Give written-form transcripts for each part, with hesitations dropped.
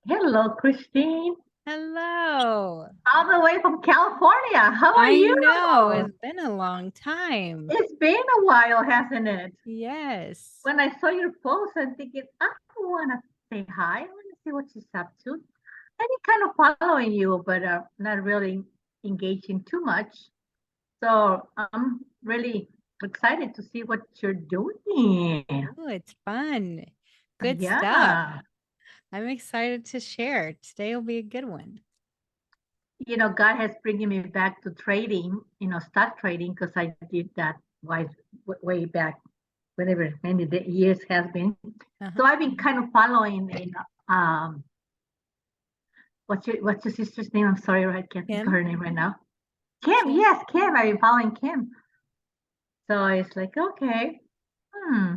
Hello, Christine. Hello. All the way from California. How are I you? know it's been a long time. It's been a while, hasn't it? Yes. When I saw your post, I'm thinking, I want to say hi. I want to see what she's up to. I've been kind of following you, but not really engaging too much. So I'm really excited to see what you're doing. Oh, it's fun. Good stuff. Yeah. I'm excited to share. Today will be a good one. God has bringing me back to trading, stock trading, because I did that way, way back, whatever many years has been. Uh-huh. So I've been kind of following, what's your sister's name? I'm sorry, I can't think of Kim? her name right now. Kim, Kim? yes, Kim. I've been following Kim. So it's like, okay, hmm,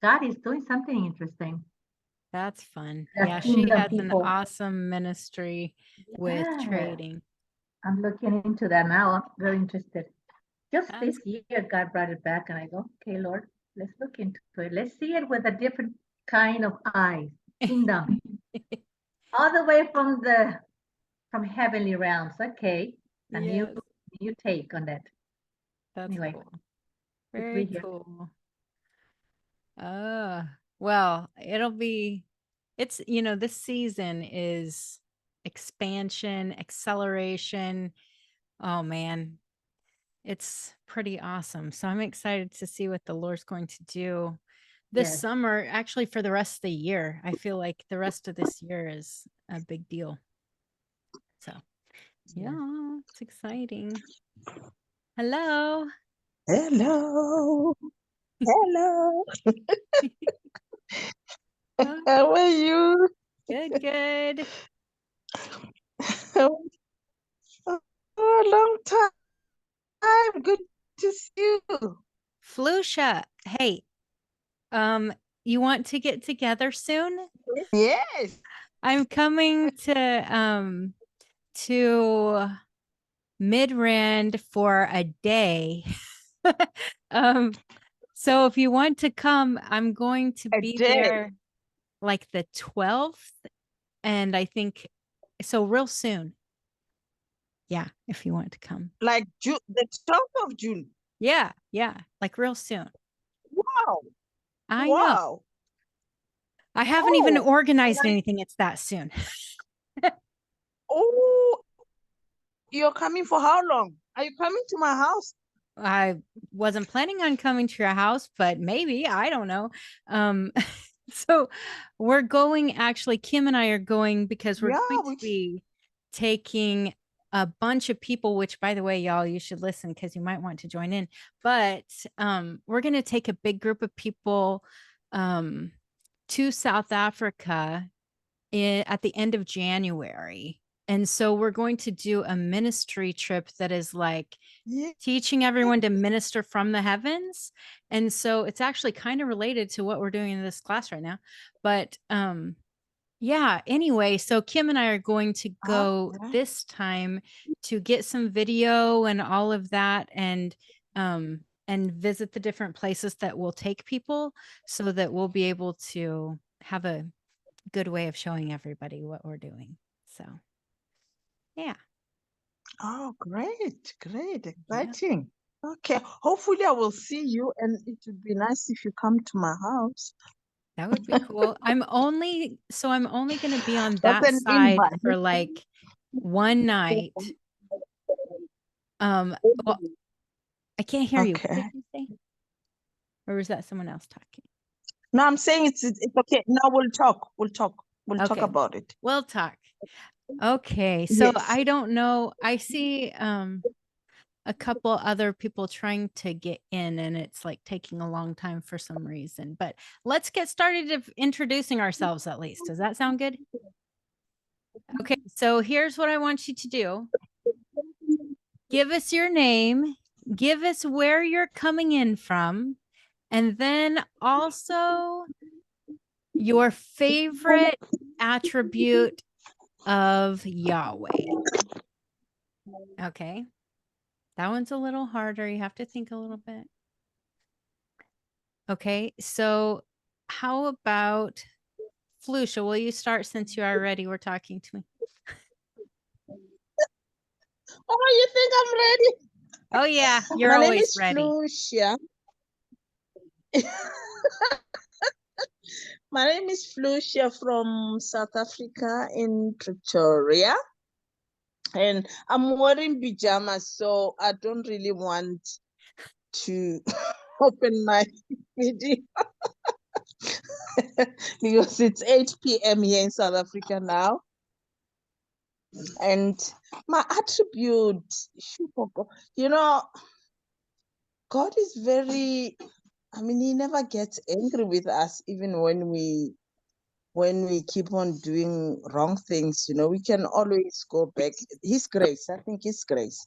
God is doing something interesting. That's fun. The Yeah, she kingdom has an people. awesome ministry with Yeah, trading. I'm looking into that now. I'm very interested. Just That's this year, God brought it back, and I go, okay, Lord, let's look into it. Let's see it with a different kind of eyes. Kingdom, all the way from heavenly realms. Okay, a Yes, new take on that. that's Anyway, cool. good to be Very here. cool. Well, this season is expansion, acceleration. Oh man, it's pretty awesome. So I'm excited to see what the Lord's going to do this Yes, summer, actually for the rest of the year. I feel like the rest of this year is a big deal. So yes. yeah, it's exciting. Hello. Hello, hello. Oh, How are you? good, good. Oh, long time. Good to see you. Flusha, hey, um, you want to get together soon? Yes. I'm coming to Midrand for a day. um, so if you want to come, I'm going to A be day. there like the 12th, and I think so real soon. Yeah, if you want to come. Like June, the 12th of June. Yeah, yeah, like real soon. Wow. I know. Wow. I haven't even Oh, organized like, anything. It's that soon. oh, you're coming for how long? Are you coming to my house? I wasn't planning on coming to your house, but maybe, I don't know. Um, so we're going, actually, Kim and I are going because we're Yeah, going to be taking a bunch of people, which by the way, y'all, you should listen because you might want to join in. But we're going to take a big group of people um, to South Africa at the end of January. And so we're going to do a ministry trip that is like yeah. teaching everyone to minister from the heavens. And so it's actually kind of related to what we're doing in this class right now. But yeah, anyway, so Kim and I are going to go Okay. this time to get some video and all of that and visit the different places that will take people so that we'll be able to have a good way of showing everybody what we're doing. So, yeah. Oh, great, great, Yeah. exciting. Okay, hopefully I will see you, and it would be nice if you come to my house. That would be cool. I'm only going to be on That's that an side invite. for like one night. Um, well, I can't hear you. What did Okay. you say? Or was that someone else talking? No, I'm saying it's okay. Now we'll talk. We'll talk. We'll talk Okay, about it. we'll talk. Okay, so Yes. I don't know. I see a couple other people trying to get in and it's like taking a long time for some reason. But let's get started of introducing ourselves at least. Does that sound good? Okay, so here's what I want you to do. Give us your name, give us where you're coming in from, and then also your favorite attribute of Yahweh. Okay, that one's a little harder. You have to think a little bit. Okay, so how about Felicia, will you start since you already were talking to me? Oh, you think I'm ready? Oh yeah, you're My name always is ready. Flucia. My name is Flucia from South Africa in Pretoria. And I'm wearing pajamas, so I don't really want to open my video because it's 8 p.m. here in South Africa now. And my attribute, you know, God is very, I mean, he never gets angry with us, even when we keep on doing wrong things, we can always go back. His grace, I think his grace.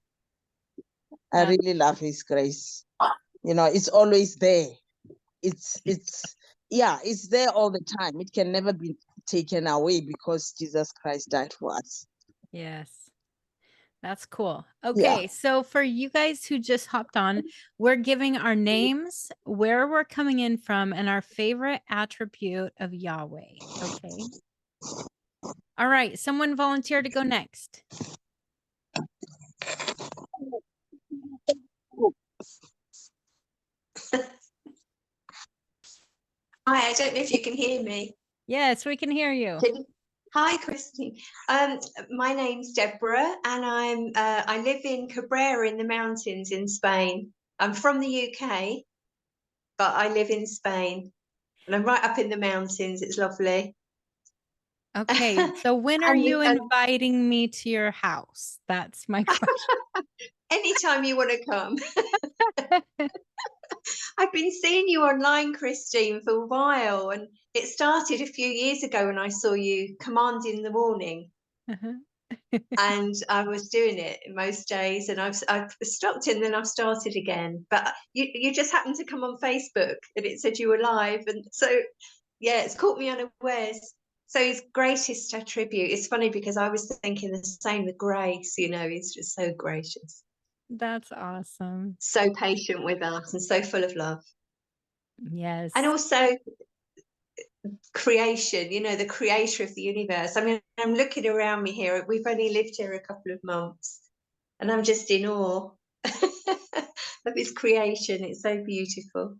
I Yeah. really love his grace. It's always there. It's there all the time. It can never be taken away because Jesus Christ died for us. Yes. That's cool. Yeah. Okay, so for you guys who just hopped on, we're giving our names, where we're coming in from, and our favorite attribute of Yahweh. Okay. All right, someone volunteer to go next. Hi, I don't know if you can hear me. Yes, we can hear you. Hi, Christine. My name's Deborah, and I live in Cabrera in the mountains in Spain. I'm from the UK, but I live in Spain, and I'm right up in the mountains. It's lovely. Okay, so when are you inviting me to your house? That's my question. Anytime you want to come. I've been seeing you online, Christine, for a while, and it started a few years ago when I saw you command in the morning. And I was doing it most days, and I've stopped and then I've started again. But you just happened to come on Facebook, and it said you were live, and so yeah, it's caught me unawares. So his greatest attribute. It's funny because I was thinking the same. The grace, he's just so gracious. That's awesome. So patient with us and so full of love. Yes. And also creation, the creator of the universe. I mean, I'm looking around me here. We've only lived here a couple of months, and I'm just in awe of his creation. It's so beautiful.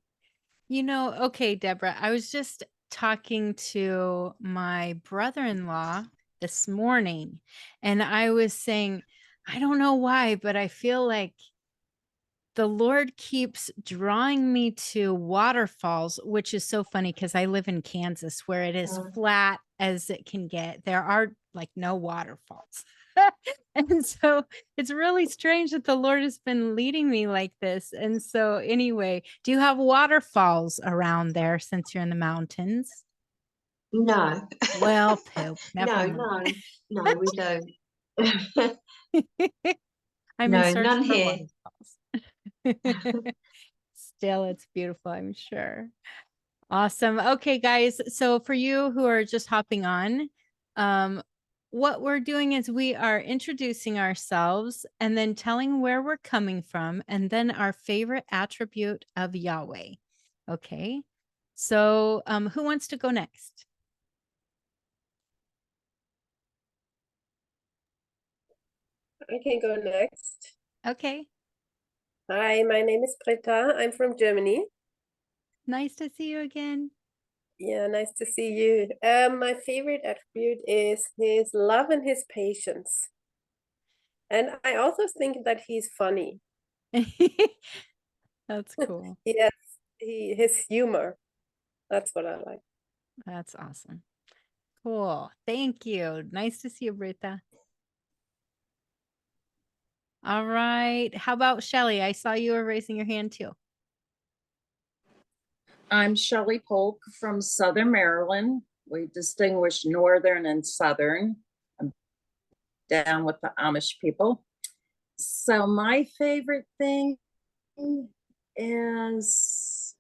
Okay, Deborah, I was just talking to my brother-in-law this morning, and I was saying, I don't know why, but I feel like the Lord keeps drawing me to waterfalls, which is so funny because I live in Kansas where it is flat as it can get. There are like no waterfalls. And so it's really strange that the Lord has been leading me like this. And so anyway, do you have waterfalls around there since you're in the mountains? No. Well, poop. Never No, we don't. I'm No, in search none for here. waterfalls. Still, it's beautiful, I'm sure. Awesome. Okay, guys. So for you who are just hopping on, what we're doing is we are introducing ourselves and then telling where we're coming from and then our favorite attribute of Yahweh. Okay. So who wants to go next? I can go next. Okay. Hi, my name is Britta. I'm from Germany. Nice to see you again. Yeah, nice to see you. My favorite attribute is his love and his patience. And I also think that he's funny. That's cool. Yes, his humor. That's what I like. That's awesome. Cool. Thank you. Nice to see you, Britta. All right. How about Shelly? I saw you were raising your hand too. I'm Shelley Polk from Southern Maryland. We distinguish Northern and Southern. I'm down with the Amish people. So my favorite thing is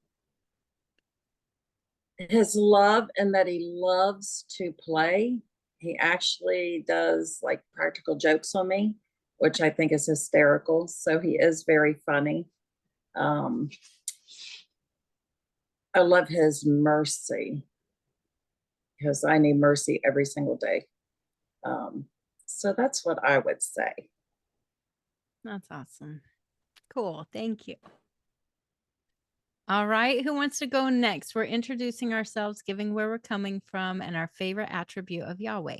his love and that he loves to play. He actually does like practical jokes on me, which I think is hysterical. So he is very funny. I love his mercy because I need mercy every single day. So that's what I would say. That's awesome. Cool. Thank you. All right. Who wants to go next? We're introducing ourselves, giving where we're coming from, and our favorite attribute of Yahweh.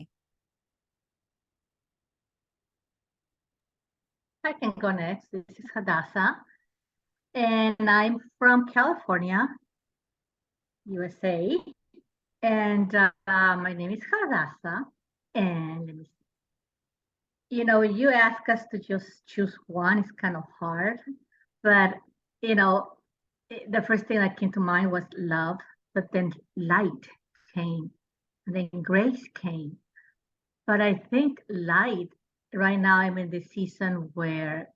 I can go next. This is Hadassah, and I'm from California, USA. And my name is Hadassah. And let me see. You ask us to just choose one. It's kind of hard, but the first thing that came to mind was love, but then light came, and then grace came. But I think light, right now I'm in this season where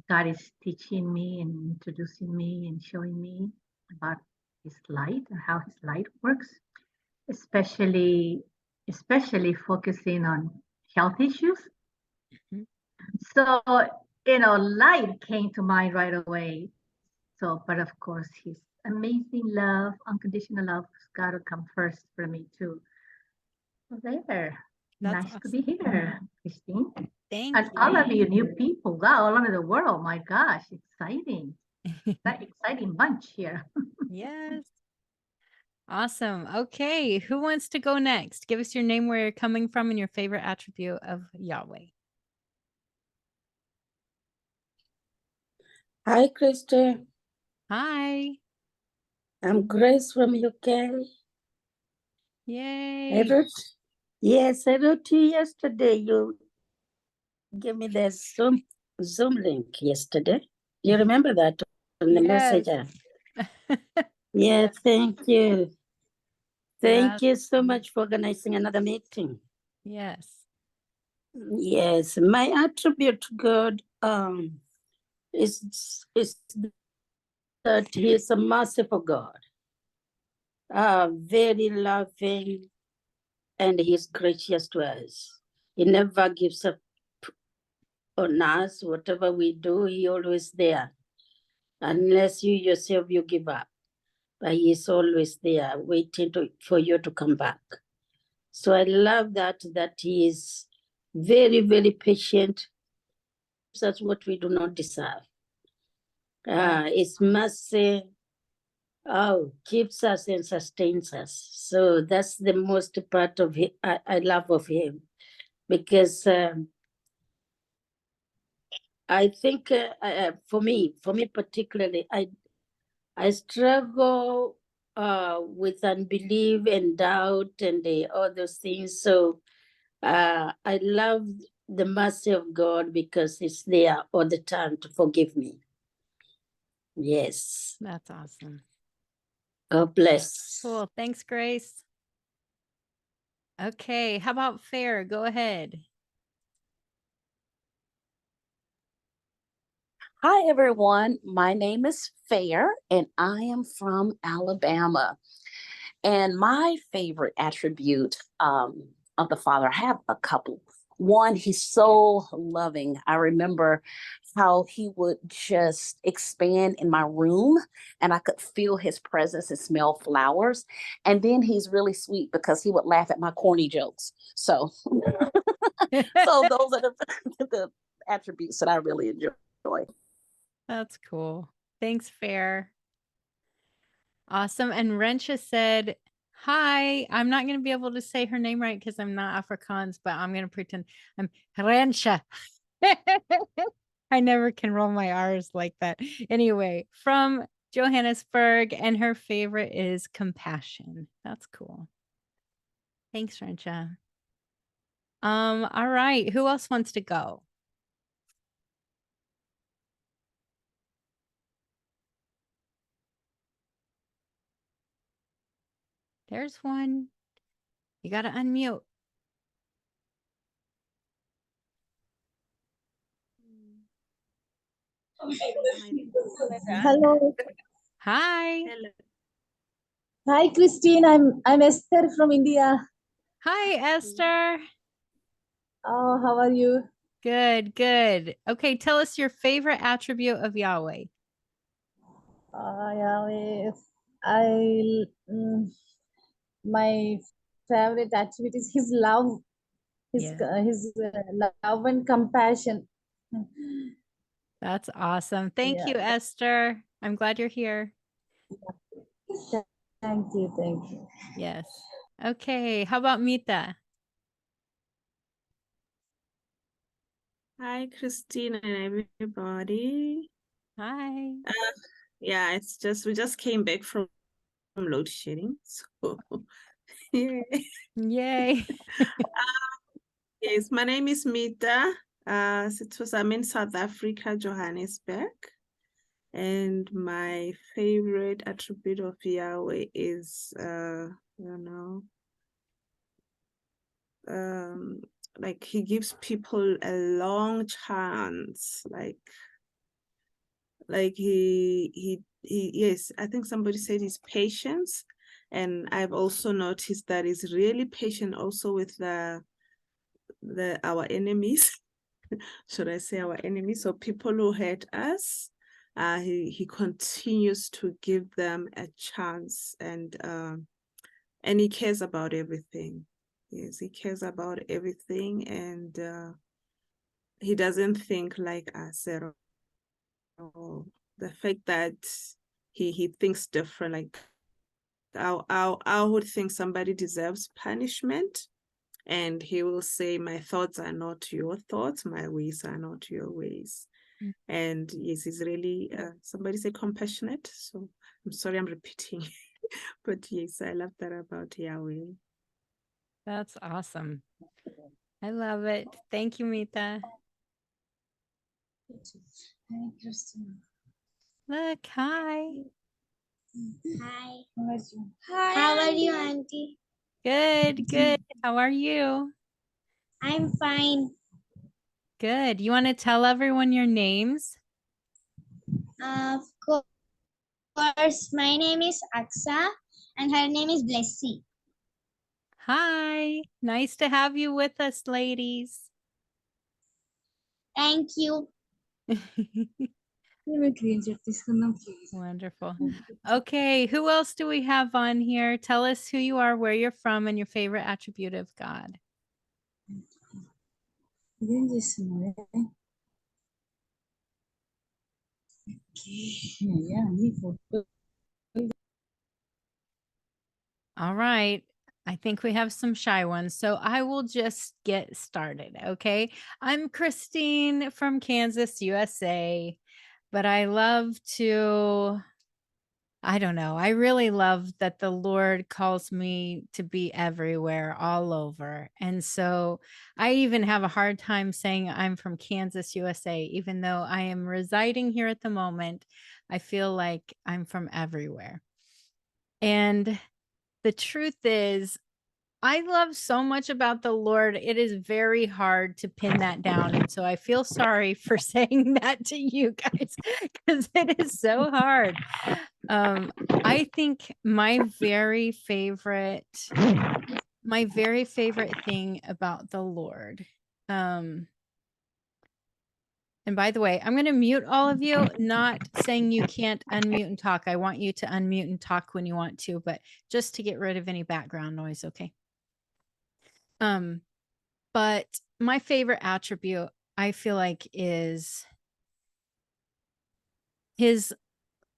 God is teaching me and introducing me and showing me about his light and how his light works, especially focusing on health issues. Mhm. So, light came to mind right away. So, but of course, his amazing love, unconditional love, has got to come first for me too. So there. That's Nice to awesome. be here, Christine. Thank And all of you new people, wow, all over the world. My gosh, exciting. you. That exciting bunch here. Yes. Awesome. Okay. Who wants to go next? Give us your name, where you're coming from, and your favorite attribute of Yahweh. Hi, Christy. Hi. I'm Grace from UK. Yay. Yes, I wrote to you yesterday. You gave me the Zoom link yesterday. You remember that on the Yes. messenger? Yeah, thank you. Thank you so much for organizing another meeting. Yes. Yes, my attribute to God is that He is a merciful God, very loving, and He's gracious to us. He never gives up on us. Whatever we do, He always there. Unless you yourself you give up, but He's always there, waiting for you to come back. So I love that He is very, very patient. That's what we do not deserve. His mercy keeps us and sustains us. So that's the most part of it. I love of Him, because I think for me particularly, I struggle with unbelief and doubt and all those things. So I love the mercy of God, because it's there all the time to forgive me. Yes. That's awesome. God bless. Cool. Thanks, Grace. Okay. How about Fair? Go ahead. Hi, everyone. My name is Fair, and I am from Alabama. And my favorite attribute of the Father, I have a couple. One, he's so loving. I remember how he would just expand in my room, and I could feel his presence and smell flowers. And then he's really sweet because he would laugh at my corny jokes. So, so those are the attributes that I really enjoy. That's cool. Thanks, Fair. Awesome. And Rensha said, hi, I'm not going to be able to say her name right because I'm not Afrikaans, but I'm going to pretend I'm Rensha. I never can roll my R's like that. Anyway, from Johannesburg, and her favorite is compassion. That's cool. Thanks, Rensha. All right. Who else wants to go? There's one. You got to unmute. Hello. Hi. Hi, Christine. I'm Esther from India. Hi, Esther. Oh, how are you? Good, good. Okay, tell us your favorite attribute of Yahweh. Yeah, my favorite attribute is his love, Yeah. his love and compassion. That's awesome. Thank Yeah. you, Esther. I'm glad you're here. Thank you. Thank you. Yes. Okay. How about Mita? Hi, Christine and everybody. Hi. Yeah, it's just we just came back from load shedding. So yeah. Yay. Yes, my name is Mita. I'm in South Africa, Johannesburg. And my favorite attribute of Yahweh is like he gives people a long chance, like yes, I think somebody said his patience, and I've also noticed that he's really patient also with our enemies. Should I say our enemies? So people who hurt us, he continues to give them a chance, and he cares about everything. Yes, he cares about everything, and he doesn't think like us at all. The fact that he thinks different, like I would think somebody deserves punishment, and he will say, my thoughts are not your thoughts, my ways are not your ways. And yes, he's really somebody say compassionate. So I'm sorry I'm repeating, but yes, I love that about Yahweh. That's awesome. I love it. Thank you, Mita. Hi, Christine. Look, hi. Hi. How are you? How are you, Auntie? Good, good. How are you? I'm fine. Good. You want to tell everyone your names? Of course, my name is Aksa and her name is Blessy. Hi. Nice to have you with us, ladies. Thank you. Wonderful. Okay, who else do we have on here? Tell us who you are, where you're from, and your favorite attribute of God. All right. I think we have some shy ones, so I will just get started, okay? I'm Christine from Kansas, USA, but I love to, I don't know, I really love that the Lord calls me to be everywhere, all over. And so I even have a hard time saying I'm from Kansas, USA, even though I am residing here at the moment. I feel like I'm from everywhere. And the truth is, I love so much about the Lord. It is very hard to pin that down. And so I feel sorry for saying that to you guys because it is so hard. I think my very favorite thing about the Lord, and by the way, I'm going to mute all of you, not saying you can't unmute and talk. I want you to unmute and talk when you want to, but just to get rid of any background noise, okay? But my favorite attribute, I feel like, is his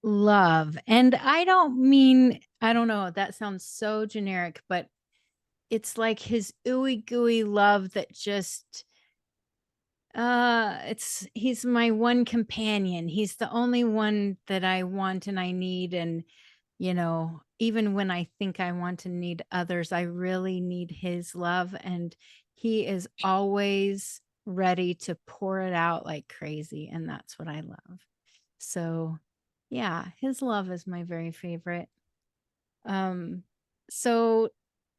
love. And I don't mean, I don't know, that sounds so generic, but it's like his ooey gooey love that just he's my one companion. He's the only one that I want and I need. And even when I think I want and need others, I really need his love, and he is always ready to pour it out like crazy, and that's what I love. So yeah, his love is my very favorite. So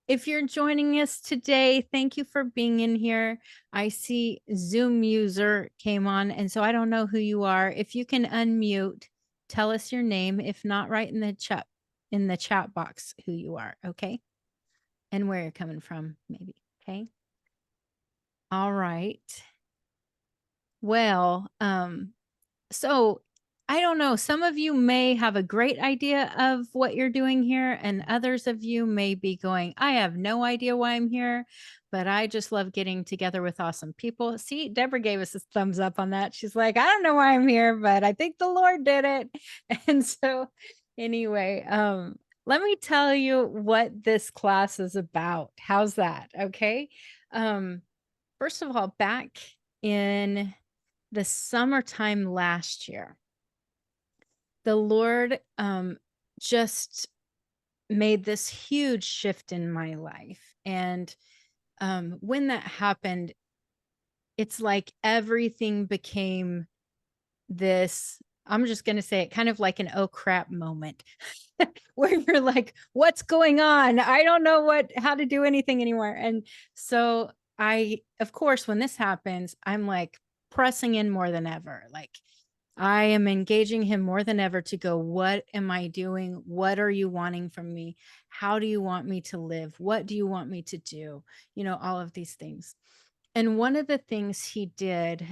if you're joining us today, thank you for being in here. I see Zoom user came on, and so I don't know who you are. If you can unmute, tell us your name. If not, write in the chat box who you are, okay? And where you're coming from, maybe, okay? All right. Well, so I don't know. Some of you may have a great idea of what you're doing here, and others of you may be going, I have no idea why I'm here, but I just love getting together with awesome people. See, Deborah gave us a thumbs up on that. She's like, I don't know why I'm here, but I think the Lord did it. And so, anyway, let me tell you what this class is about. How's that? Okay. First of all, back in the summertime last year, the Lord just made this huge shift in my life. And when that happened, it's like everything became this, I'm just going to say it, kind of like an oh crap moment where you're like, what's going on? I don't know how to do anything anymore. And so of course, when this happens, I'm like pressing in more than ever. Like, I am engaging him more than ever to go, what am I doing? What are you wanting from me? How do you want me to live? What do you want me to do? You know, all of these things. And one of the things he did,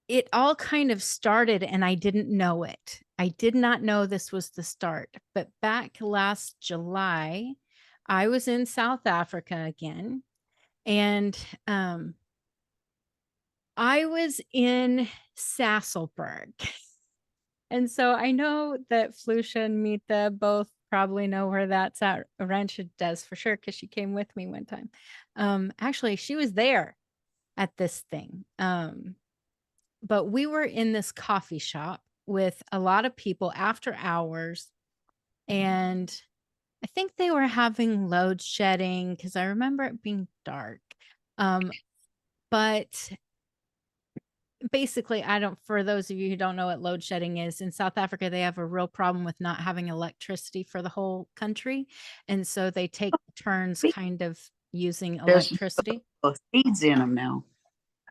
it all kind of started and I didn't know it. I did not know this was the start. But back last July, I was in South Africa again. And I was in Sasselberg. And so I know that Flusha and Mita both probably know where that's at. Arancha does for sure, because she came with me one time. Actually, she was there at this thing. But we were in this coffee shop with a lot of people after hours. And I think they were having load shedding because I remember it being dark. But basically, for those of you who don't know what load shedding is, in South Africa, they have a real problem with not having electricity for the whole country. And so they take turns kind of using electricity. Seeds in them now.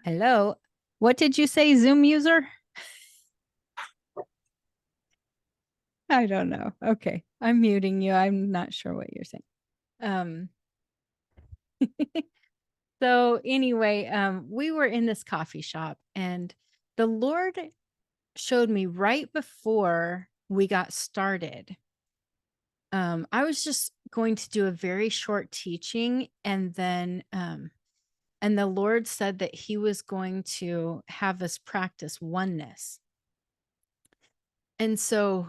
Hello. What did you say, Zoom user? I don't know. Okay. I'm muting you. I'm not sure what you're saying. So anyway, we were in this coffee shop and the Lord showed me right before we got started. I was just going to do a very short teaching, and then and the Lord said that he was going to have us practice oneness. And so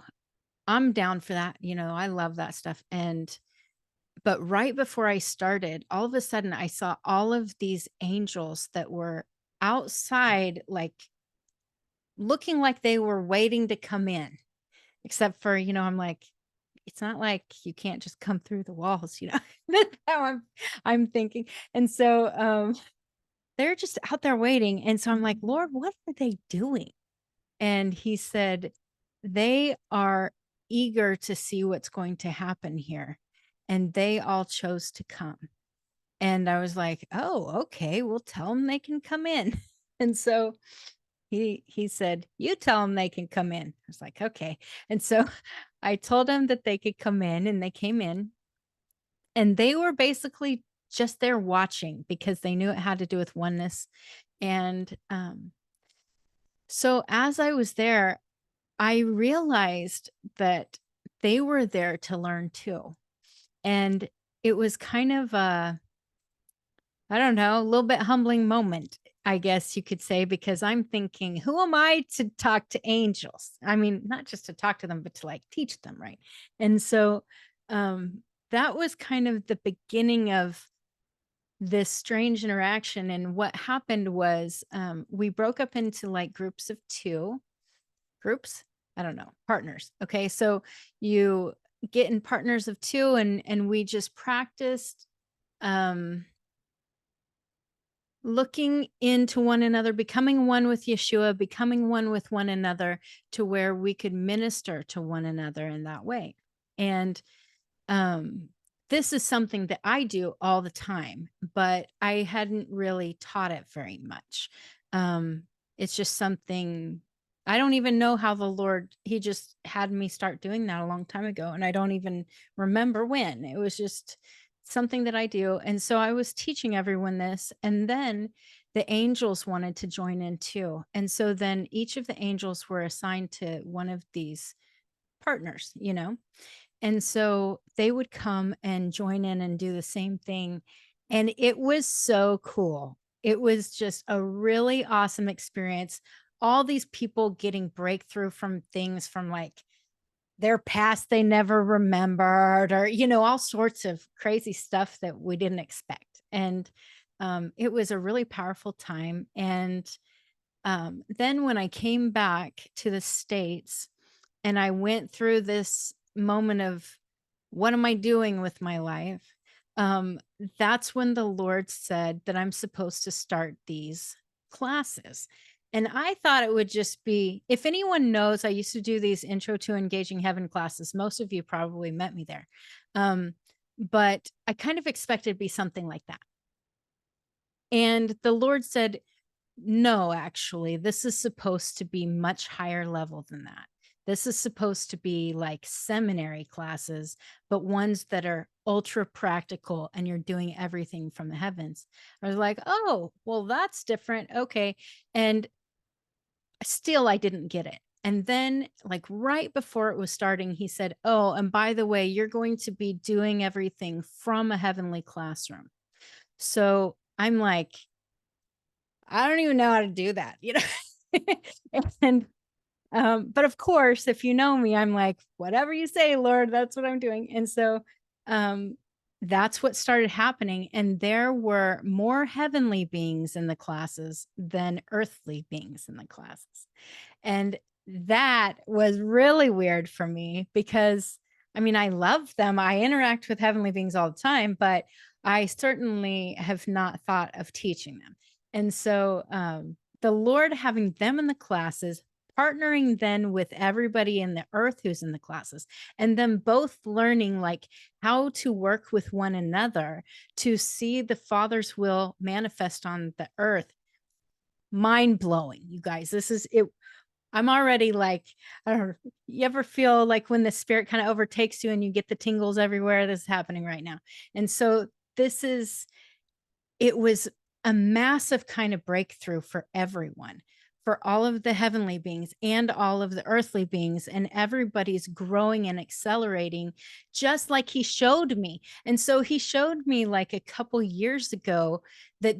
I'm down for that. You know, I love that stuff. But right before I started, all of a sudden I saw all of these angels that were outside, like looking like they were waiting to come in, except for, you know, I'm like, it's not like you can't just come through the walls, you know. That's how I'm thinking. And so they're just out there waiting. And so I'm like, Lord, what are they doing? And he said, they are eager to see what's going to happen here. And they all chose to come. And I was like, oh, okay, we'll tell them they can come in. And so he said, you tell them they can come in. I was like, okay. And so I told them that they could come in, and they came in. And they were basically just there watching because they knew it had to do with oneness. And so as I was there, I realized that they were there to learn too. And it was kind of a little bit humbling moment, I guess you could say, because I'm thinking, who am I to talk to angels? I mean, not just to talk to them, but to like teach them, right? And so that was kind of the beginning of this strange interaction. And what happened was we broke up into like groups of 2 groups. I don't know, partners. Okay. So you get in partners of 2, and we just practiced looking into one another, becoming one with Yeshua, becoming one with one another, to where we could minister to one another in that way. And this is something that I do all the time, but I hadn't really taught it very much. It's just something, I don't even know how the Lord, he just had me start doing that a long time ago. And I don't even remember when. It was just something that I do. And so I was teaching everyone this. And then the angels wanted to join in too. And so then each of the angels were assigned to one of these partners, you know? And so they would come and join in and do the same thing. And it was so cool. It was just a really awesome experience. All these people getting breakthrough from things from like their past they never remembered, or, you know, all sorts of crazy stuff that we didn't expect. And it was a really powerful time. And then when I came back to the States and I went through this moment of what am I doing with my life? That's when the Lord said that I'm supposed to start these classes. And I thought it would just be, if anyone knows, I used to do these Intro to Engaging Heaven classes. Most of you probably met me there. But I kind of expected to be something like that. And the Lord said, no, actually, this is supposed to be much higher level than that. This is supposed to be like seminary classes, but ones that are ultra practical and you're doing everything from the heavens. I was like, oh, well, that's different. Okay. And still, I didn't get it. And then, like right before it was starting, he said, oh, and by the way, you're going to be doing everything from a heavenly classroom. So I'm like, I don't even know how to do that, you know? And but of course, if you know me, I'm like, whatever you say, Lord, that's what I'm doing. And so that's what started happening. And there were more heavenly beings in the classes than earthly beings in the classes. And that was really weird for me because, I mean, I love them. I interact with heavenly beings all the time, but I certainly have not thought of teaching them. And so the Lord having them in the classes, partnering then with everybody in the earth who's in the classes, and them both learning like how to work with one another to see the Father's will manifest on the earth. Mind blowing, you guys. This is it. I'm already like, I don't know, you ever feel like when the spirit kind of overtakes you and you get the tingles everywhere? This is happening right now. And so it was a massive kind of breakthrough for everyone, for all of the heavenly beings and all of the earthly beings, and everybody's growing and accelerating just like he showed me. And so he showed me like a couple years ago that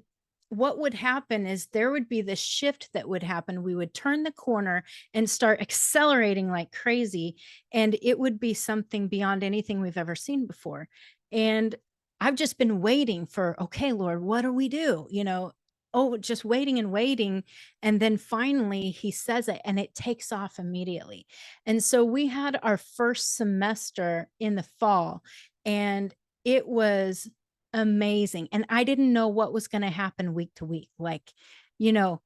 what would happen is there would be this shift that would happen. We would turn the corner and start accelerating like crazy, and it would be something beyond anything we've ever seen before. And I've just been waiting for, okay, Lord, what do we do? You know, oh, just waiting and waiting. And then finally he says it and it takes off immediately. And so we had our first semester in the fall and it was amazing. And I didn't know what was going to happen week to week. Like, you know,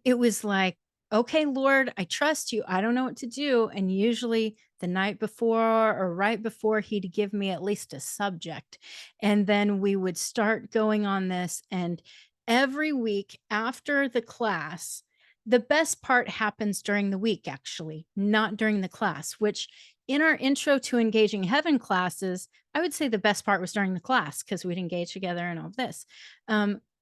it was like, okay, Lord, I trust you. I don't know what to do. And usually the night before or right before, he'd give me at least a subject. And then we would start going on this. And every week after the class, the best part happens during the week, actually, not during the class, which in our Intro to Engaging Heaven classes, I would say the best part was during the class because we'd engage together and all of this.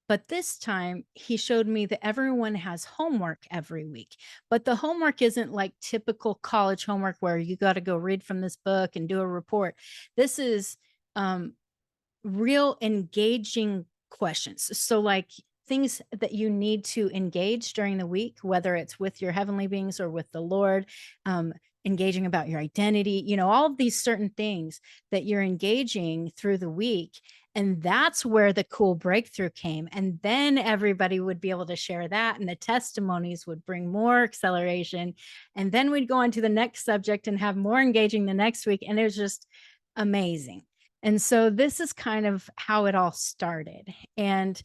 But this time he showed me that everyone has homework every week, but the homework isn't like typical college homework where you got to go read from this book and do a report. This is real engaging questions. So like things that you need to engage during the week, whether it's with your heavenly beings or with the Lord, engaging about your identity, you know, all of these certain things that you're engaging through the week. And that's where the cool breakthrough came. And then everybody would be able to share that, and the testimonies would bring more acceleration. And then we'd go on to the next subject and have more engaging the next week. And it was just amazing. And so this is kind of how it all started. And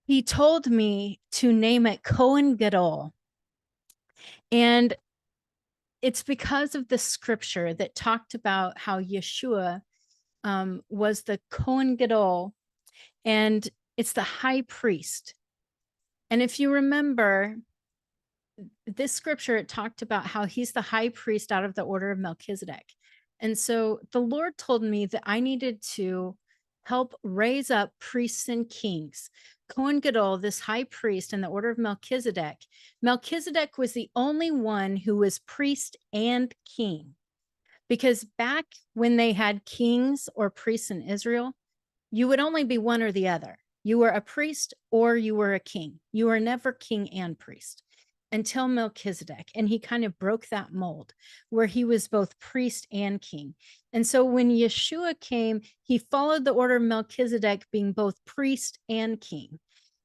he told me to name it Kohen Gadol. And it's because of the scripture that talked about how Yeshua was the Kohen Gadol, and it's the high priest. And if you remember this scripture, it talked about how he's the high priest out of the order of Melchizedek. And so the Lord told me that I needed to help raise up priests and kings. Kohen Gadol, this high priest in the order of Melchizedek, Melchizedek was the only one who was priest and king. Because back when they had kings or priests in Israel, you would only be one or the other. You were a priest or you were a king. You were never king and priest until Melchizedek. And he kind of broke that mold where he was both priest and king. And so when Yeshua came, he followed the order of Melchizedek, being both priest and king.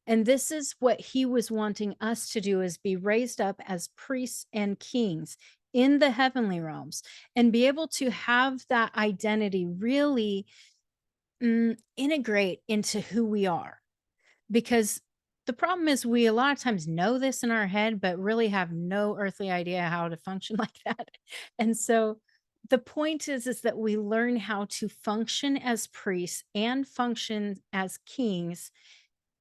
And this is what he was wanting us to do, is be raised up as priests and kings in the heavenly realms and be able to have that identity really integrate into who we are. Because the problem is we a lot of times know this in our head, but really have no earthly idea how to function like that. And so the point is that we learn how to function as priests and function as kings,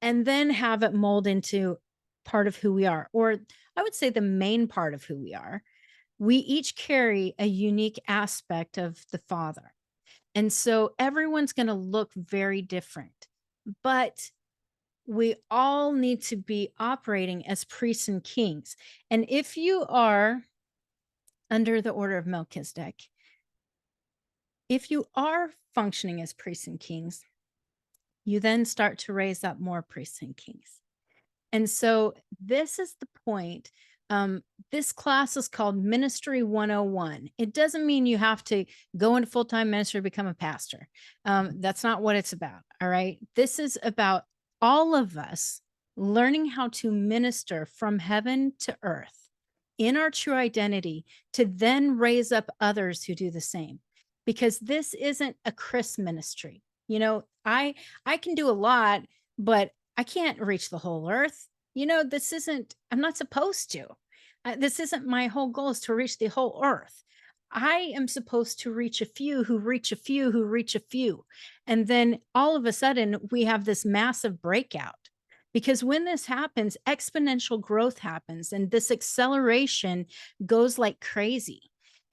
and then have it mold into part of who we are, or I would say the main part of who we are. We each carry a unique aspect of the Father. And so everyone's going to look very different, but we all need to be operating as priests and kings. And if you are under the order of Melchizedek, if you are functioning as priests and kings, you then start to raise up more priests and kings. And so this is the point. This class is called Ministry 101. It doesn't mean you have to go into full-time ministry, become a pastor. That's not what it's about. All right. This is about all of us learning how to minister from heaven to earth in our true identity, to then raise up others who do the same. Because this isn't a Chris ministry. You know, I can do a lot, but I can't reach the whole earth. You know, this isn't, I'm not supposed to. This isn't my whole goal, is to reach the whole earth. I am supposed to reach a few who reach a few who reach a few. And then all of a sudden we have this massive breakout. Because when this happens, exponential growth happens, and this acceleration goes like crazy.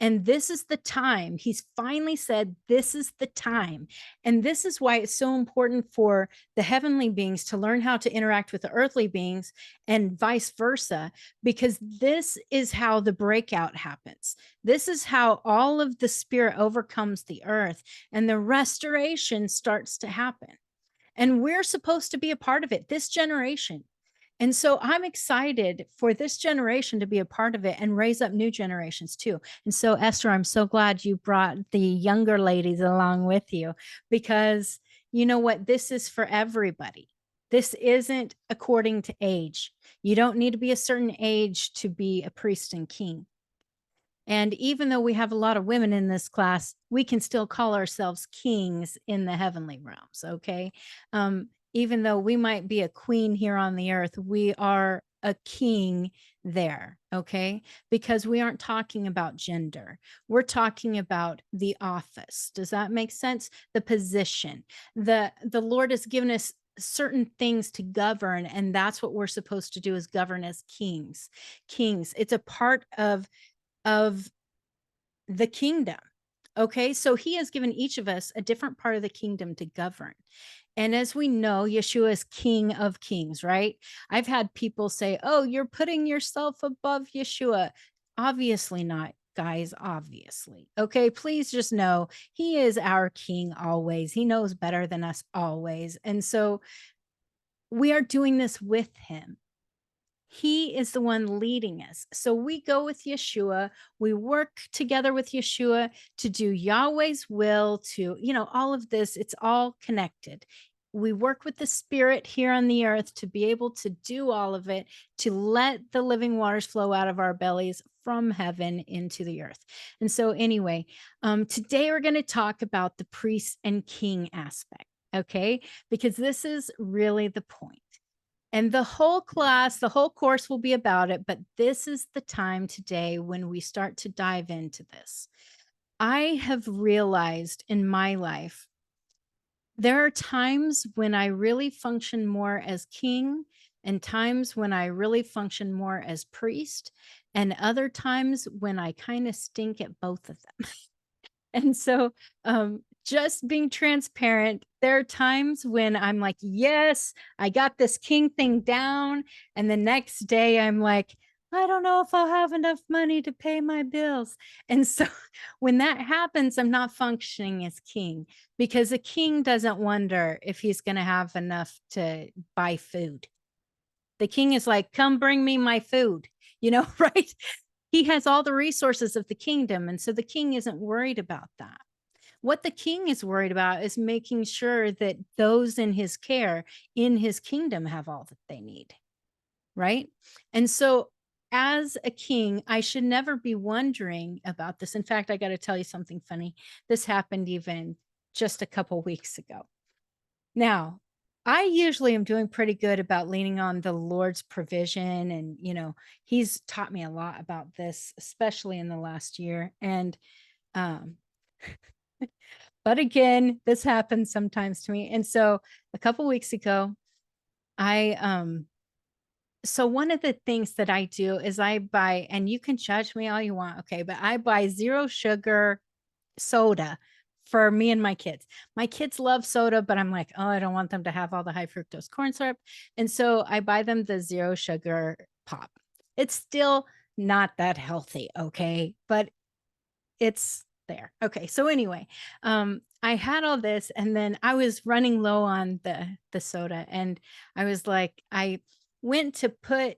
And this is the time. He's finally said, this is the time. And this is why it's so important for the heavenly beings to learn how to interact with the earthly beings and vice versa, because this is how the breakout happens. This is how all of the spirit overcomes the earth and the restoration starts to happen. And we're supposed to be a part of it, this generation. And so I'm excited for this generation to be a part of it and raise up new generations too. And so, Esther, I'm so glad you brought the younger ladies along with you, because you know what? This is for everybody. This isn't according to age. You don't need to be a certain age to be a priest and king. And even though we have a lot of women in this class, we can still call ourselves kings in the heavenly realms, okay? Even though we might be a queen here on the earth, we are a king there, okay? Because we aren't talking about gender. We're talking about the office. Does that make sense? The position. The Lord has given us certain things to govern, and that's what we're supposed to do, is govern as kings. Kings, it's a part of the kingdom. Okay, so he has given each of us a different part of the kingdom to govern. And as we know, Yeshua is King of Kings, right? I've had people say, oh, you're putting yourself above Yeshua. Obviously not, guys, obviously. Okay, please just know he is our King always. He knows better than us always. And so we are doing this with him. He is the one leading us. So we go with Yeshua. We work together with Yeshua to do Yahweh's will, to, you know, all of this. It's all connected. We work with the Spirit here on the earth to be able to do all of it, to let the living waters flow out of our bellies from heaven into the earth. And so anyway, today we're going to talk about the priest and king aspect, okay? Because this is really the point. And the whole class, the whole course will be about it, but this is the time today when we start to dive into this. I have realized in my life, there are times when I really function more as king, and times when I really function more as priest, and other times when I kind of stink at both of them. And so just being transparent. There are times when I'm like, yes, I got this king thing down. And the next day I'm like, I don't know if I'll have enough money to pay my bills. And so when that happens, I'm not functioning as king, because a king doesn't wonder if he's going to have enough to buy food. The king is like, come bring me my food, right? He has all the resources of the kingdom. And so the king isn't worried about that. What the king is worried about is making sure that those in his care, in his kingdom, have all that they need, right? And so as a king, I should never be wondering about this. In fact, I got to tell you something funny. This happened even just a couple weeks ago. Now, I usually am doing pretty good about leaning on the Lord's provision. And, he's taught me a lot about this, especially in the last year. And, but again, this happens sometimes to me. And so a couple weeks ago, so one of the things that I do is I buy, and you can judge me all you want, okay, but I buy 0 sugar soda for me and my kids. My kids love soda, but I'm like, oh, I don't want them to have all the high fructose corn syrup. And so I buy them the 0 sugar pop. It's still not that healthy, okay, but it's there. Okay, so anyway, I had all this, and then I was running low on the soda, and I was like, I went to put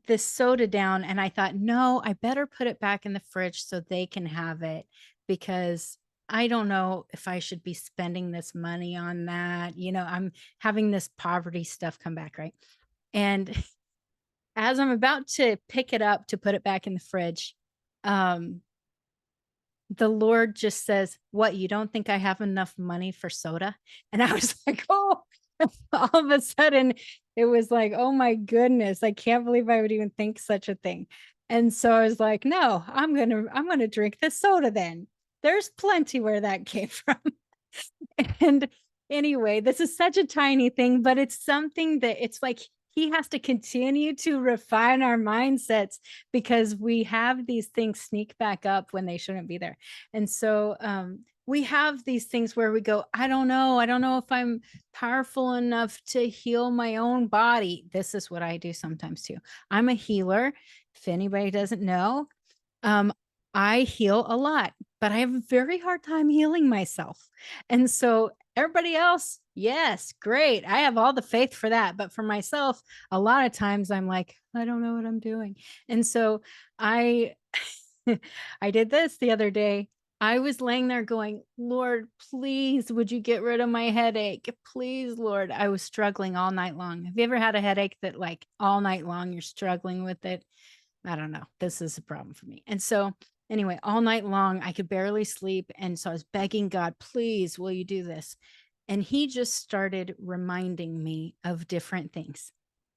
the soda down, and I thought, no, I better put it back in the fridge so they can have it, because I don't know if I should be spending this money on that. I'm having this poverty stuff come back, right? And as I'm about to pick it up to put it back in the fridge, the Lord just says, what, you don't think I have enough money for soda? And I was like, oh, all of a sudden it was like, oh my goodness, I can't believe I would even think such a thing. And so I was like, no, I'm going to drink this soda then. There's plenty where that came from. And anyway, this is such a tiny thing, but it's something that it's like he has to continue to refine our mindsets, because we have these things sneak back up when they shouldn't be there. And so we have these things where we go, I don't know if I'm powerful enough to heal my own body. This is what I do sometimes too. I'm a healer. If anybody doesn't know, I heal a lot, but I have a very hard time healing myself. And so everybody else, yes, great. I have all the faith for that. But for myself, a lot of times I'm like, I don't know what I'm doing. And so I did this the other day. I was laying there going, Lord, please, would you get rid of my headache? Please, Lord. I was struggling all night long. Have you ever had a headache that like all night long you're struggling with it? I don't know. This is a problem for me. And so anyway, all night long, I could barely sleep. And so I was begging God, please, will you do this? And he just started reminding me of different things.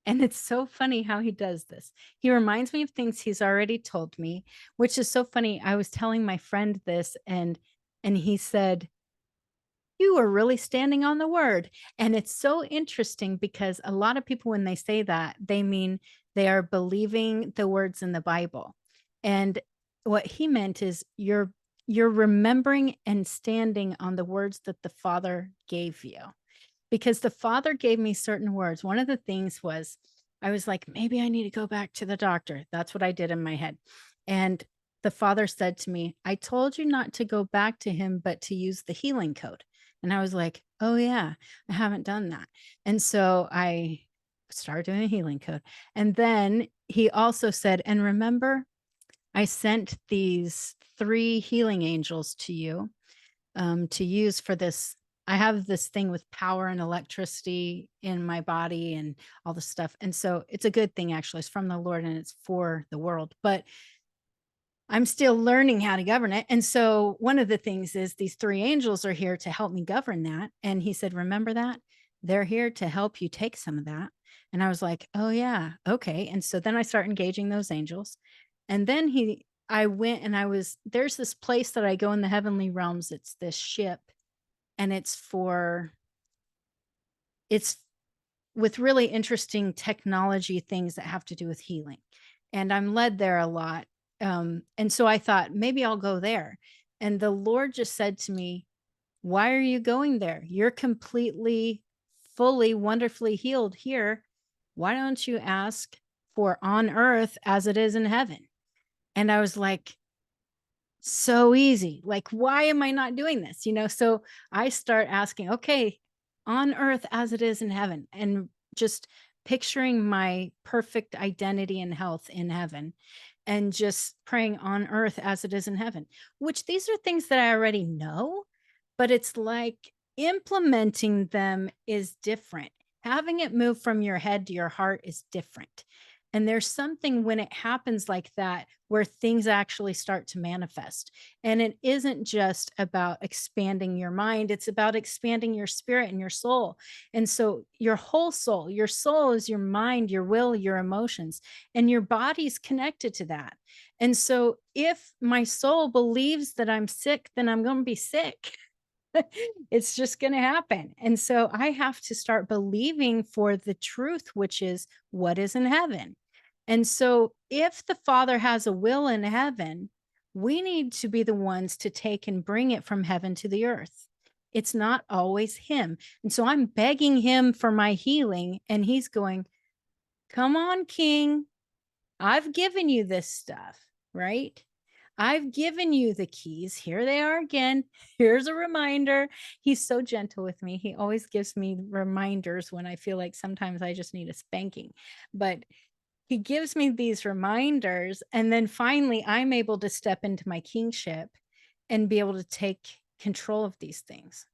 And it's so funny how he does this. He reminds me of things he's already told me, which is so funny. I was telling my friend this, and he said, you are really standing on the word. And it's so interesting, because a lot of people, when they say that, they mean they are believing the words in the Bible. And what he meant is you're remembering and standing on the words that the Father gave you, because the Father gave me certain words. One of the things was, I was like, maybe I need to go back to the doctor. That's what I did in my head. And the Father said to me, I told you not to go back to him, but to use the healing code. And I was like, oh yeah, I haven't done that. And so I started doing a healing code. And then he also said, and remember, I sent these 3 healing angels to you to use for this. I have this thing with power and electricity in my body and all this stuff. And so it's a good thing, actually. It's from the Lord and it's for the world. But I'm still learning how to govern it. And so one of the things is these 3 angels are here to help me govern that. And he said, remember that? They're here to help you take some of that. And I was like, oh yeah, okay. And so then I start engaging those angels. And then I went and there's this place that I go in the heavenly realms. It's this ship, and it's with really interesting technology things that have to do with healing. And I'm led there a lot. And so I thought maybe I'll go there. And the Lord just said to me, Why are you going there? You're completely, fully, wonderfully healed here. Why don't you ask for on earth as it is in heaven? And I was like, so easy. Like, why am I not doing this? So I start asking, okay, on earth as it is in heaven, and just picturing my perfect identity and health in heaven, and just praying on earth as it is in heaven, which these are things that I already know, but it's like implementing them is different. Having it move from your head to your heart is different. And there's something when it happens like that where things actually start to manifest. And it isn't just about expanding your mind, it's about expanding your spirit and your soul. And so your whole soul is your mind, your will, your emotions, and your body's connected to that. And so if my soul believes that I'm sick, then I'm going to be sick. It's just going to happen. And so I have to start believing for the truth, which is what is in heaven. And so if the Father has a will in heaven, we need to be the ones to take and bring it from heaven to the earth. It's not always him. And so I'm begging him for my healing, and he's going, come on, King. I've given you this stuff, right? I've given you the keys. Here they are again. Here's a reminder. He's so gentle with me. He always gives me reminders when I feel like sometimes I just need a spanking. But he gives me these reminders, and then finally I'm able to step into my kingship and be able to take control of these things.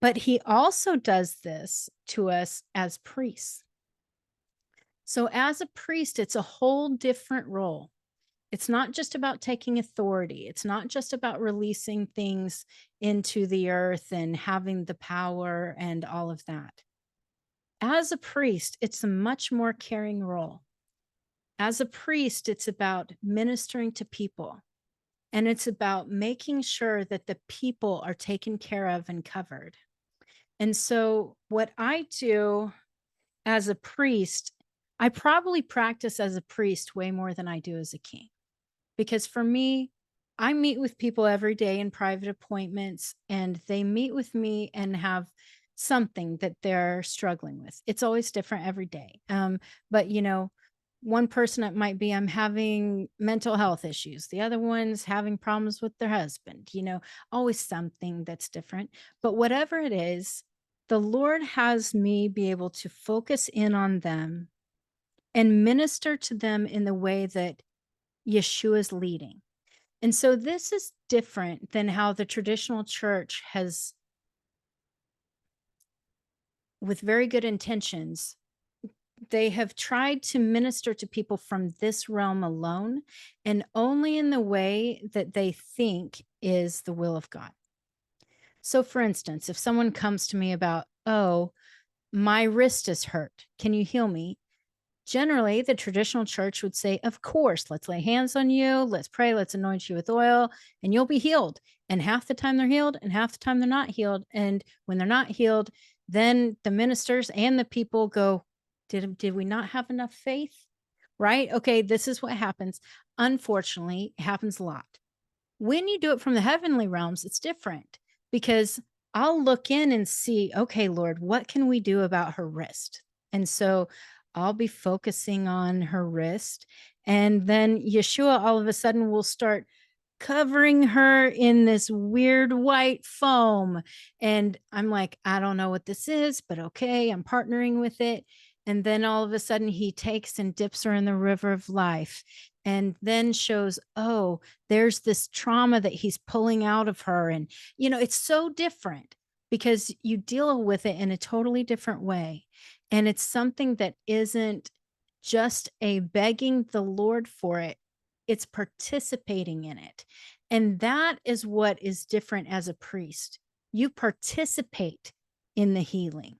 But he also does this to us as priests. So as a priest, it's a whole different role. It's not just about taking authority. It's not just about releasing things into the earth and having the power and all of that. As a priest, it's a much more caring role. As a priest, it's about ministering to people, and it's about making sure that the people are taken care of and covered. And so what I do as a priest, I probably practice as a priest way more than I do as a king. Because for me, I meet with people every day in private appointments, and they meet with me and have something that they're struggling with. It's always different every day. But one person, it might be, I'm having mental health issues. The other one's having problems with their husband, always something that's different. But whatever it is, the Lord has me be able to focus in on them and minister to them in the way that Yeshua's leading. And so this is different than how the traditional church has, with very good intentions, they have tried to minister to people from this realm alone, and only in the way that they think is the will of God. So for instance, if someone comes to me about, oh, my wrist is hurt, can you heal me? Generally, the traditional church would say, of course, let's lay hands on you, let's pray, let's anoint you with oil, and you'll be healed. And half the time they're healed, and half the time they're not healed. And when they're not healed, then the ministers and the people go, did we not have enough faith? Right? Okay, this is what happens. Unfortunately, it happens a lot. When you do it from the heavenly realms, it's different, because I'll look in and see, okay, Lord, what can we do about her wrist? And so I'll be focusing on her wrist, and then Yeshua all of a sudden will start covering her in this weird white foam. And I'm like, I don't know what this is, but okay, I'm partnering with it. And then all of a sudden he takes and dips her in the river of life, and then shows, oh, there's this trauma that he's pulling out of her. And, it's so different because you deal with it in a totally different way. And it's something that isn't just a begging the Lord for it, it's participating in it. And that is what is different as a priest. You participate in the healing.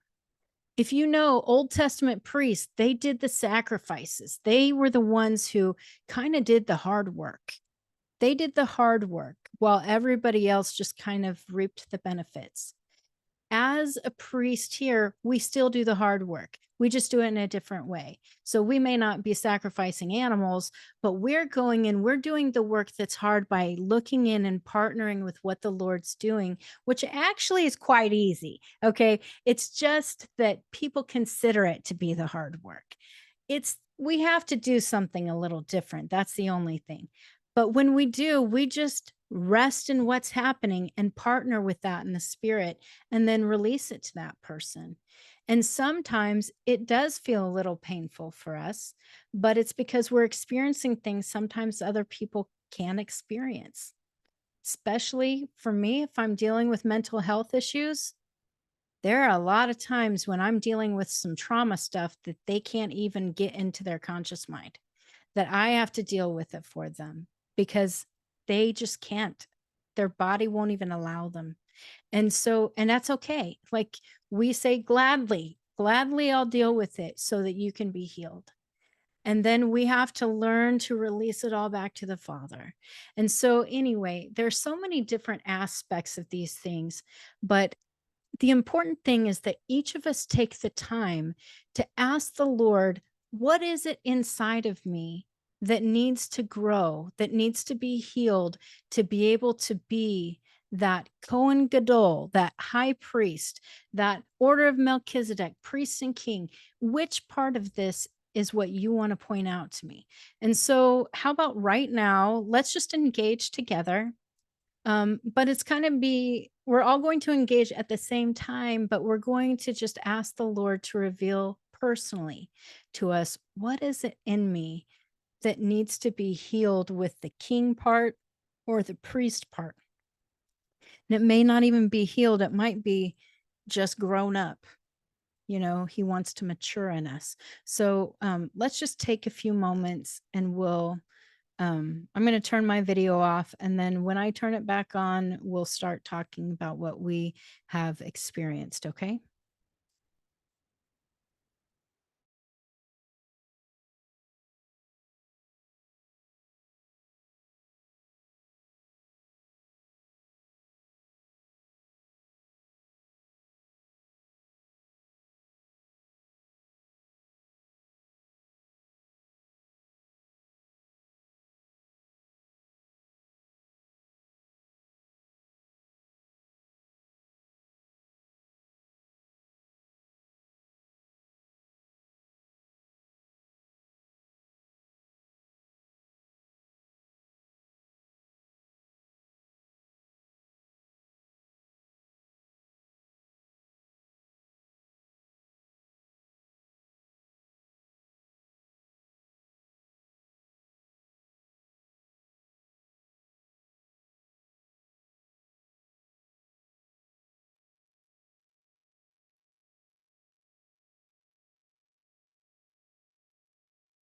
If you know Old Testament priests, they did the sacrifices. They were the ones who kind of did the hard work. They did the hard work while everybody else just kind of reaped the benefits. as a priest here, we still do the hard work. We just do it in a different way. So we may not be sacrificing animals, but we're going in, we're doing the work that's hard by looking in and partnering with what the Lord's doing, which actually is quite easy. Okay. It's just that people consider it to be the hard work. We have to do something a little different. That's the only thing. But when we do, we just rest in what's happening and partner with that in the spirit and then release it to that person. And sometimes it does feel a little painful for us, but it's because we're experiencing things sometimes other people can't experience. Especially for me, if I'm dealing with mental health issues, there are a lot of times when I'm dealing with some trauma stuff that they can't even get into their conscious mind, that I have to deal with it for them because they just can't. Their body won't even allow them. And that's okay. Like we say, gladly, I'll deal with it so that you can be healed. And then we have to learn to release it all back to the Father. And so, anyway, there's so many different aspects of these things, but the important thing is that each of us take the time to ask the Lord, what is it inside of me that needs to grow, that needs to be healed, to be able to be that Kohen Gadol, that high priest, that order of Melchizedek, priest and king? Which part of this is what you want to point out to me? And so, how about right now, let's just engage together. But it's kind of we're all going to engage at the same time, but we're going to just ask the Lord to reveal personally to us, what is it in me that needs to be healed with the king part or the priest part? And it may not even be healed. It might be just grown up. He wants to mature in us. So let's just take a few moments and I'm going to turn my video off, and then when I turn it back on, we'll start talking about what we have experienced. Okay.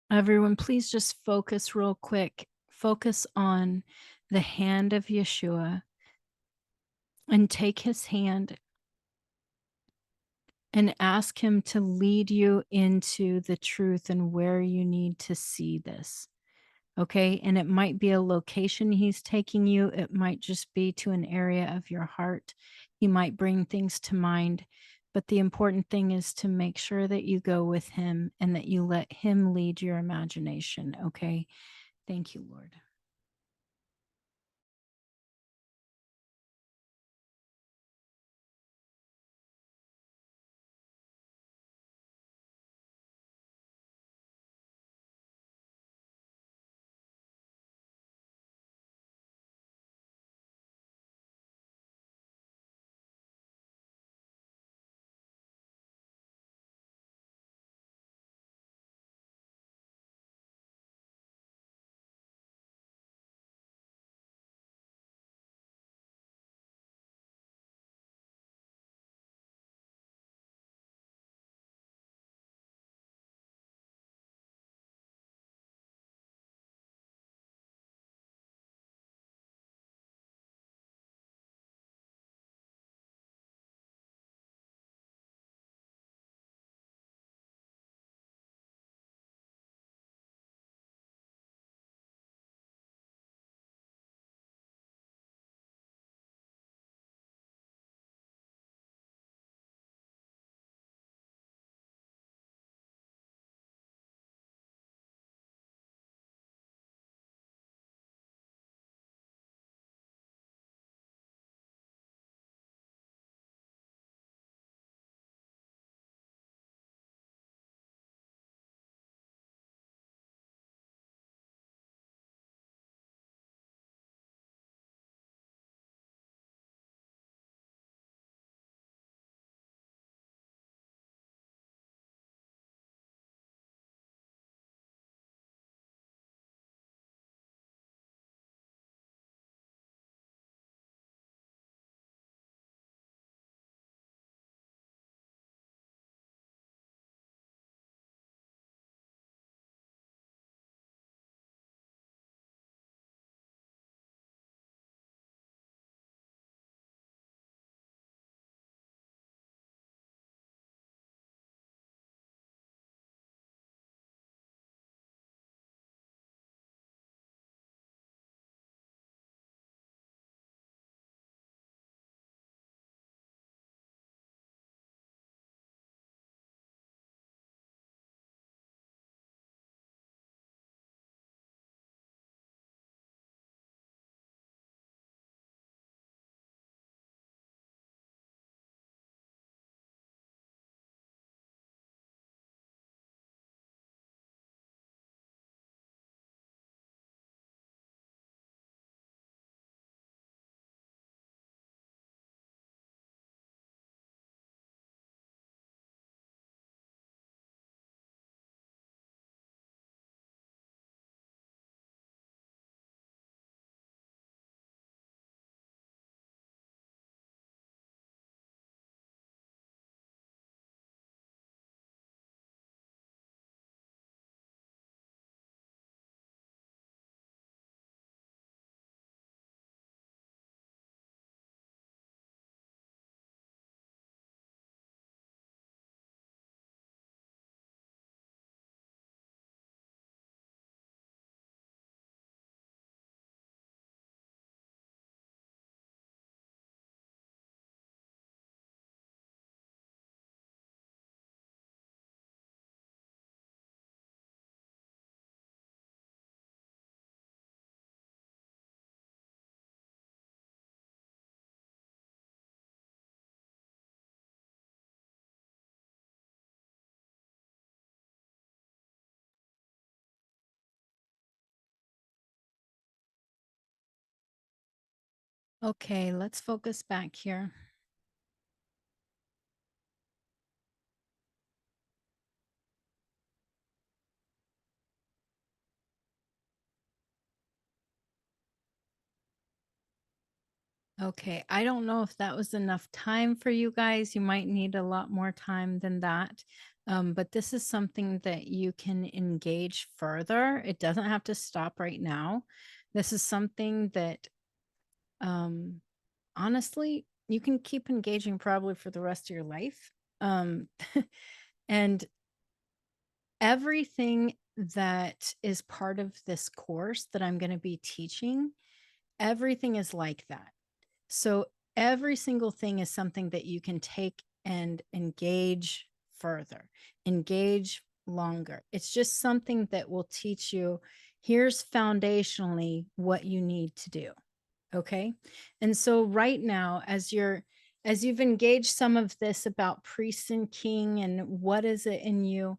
Everyone, please just focus real quick. Focus on the hand of Yeshua and take his hand and ask him to lead you into the truth and where you need to see this. Okay. And it might be a location he's taking you. It might just be to an area of your heart. He might bring things to mind. But the important thing is to make sure that you go with him and that you let him lead your imagination. Okay. Thank you, Lord. Okay, let's focus back here. Okay, I don't know if that was enough time for you guys. You might need a lot more time than that. But this is something that you can engage further. It doesn't have to stop right now. This is something that honestly, you can keep engaging probably for the rest of your life. And everything that is part of this course that I'm going to be teaching, everything is like that. So every single thing is something that you can take and engage further, engage longer. It's just something that will teach you, here's foundationally what you need to do. Okay. And so right now, as you've engaged some of this about priest and king and what is it in you,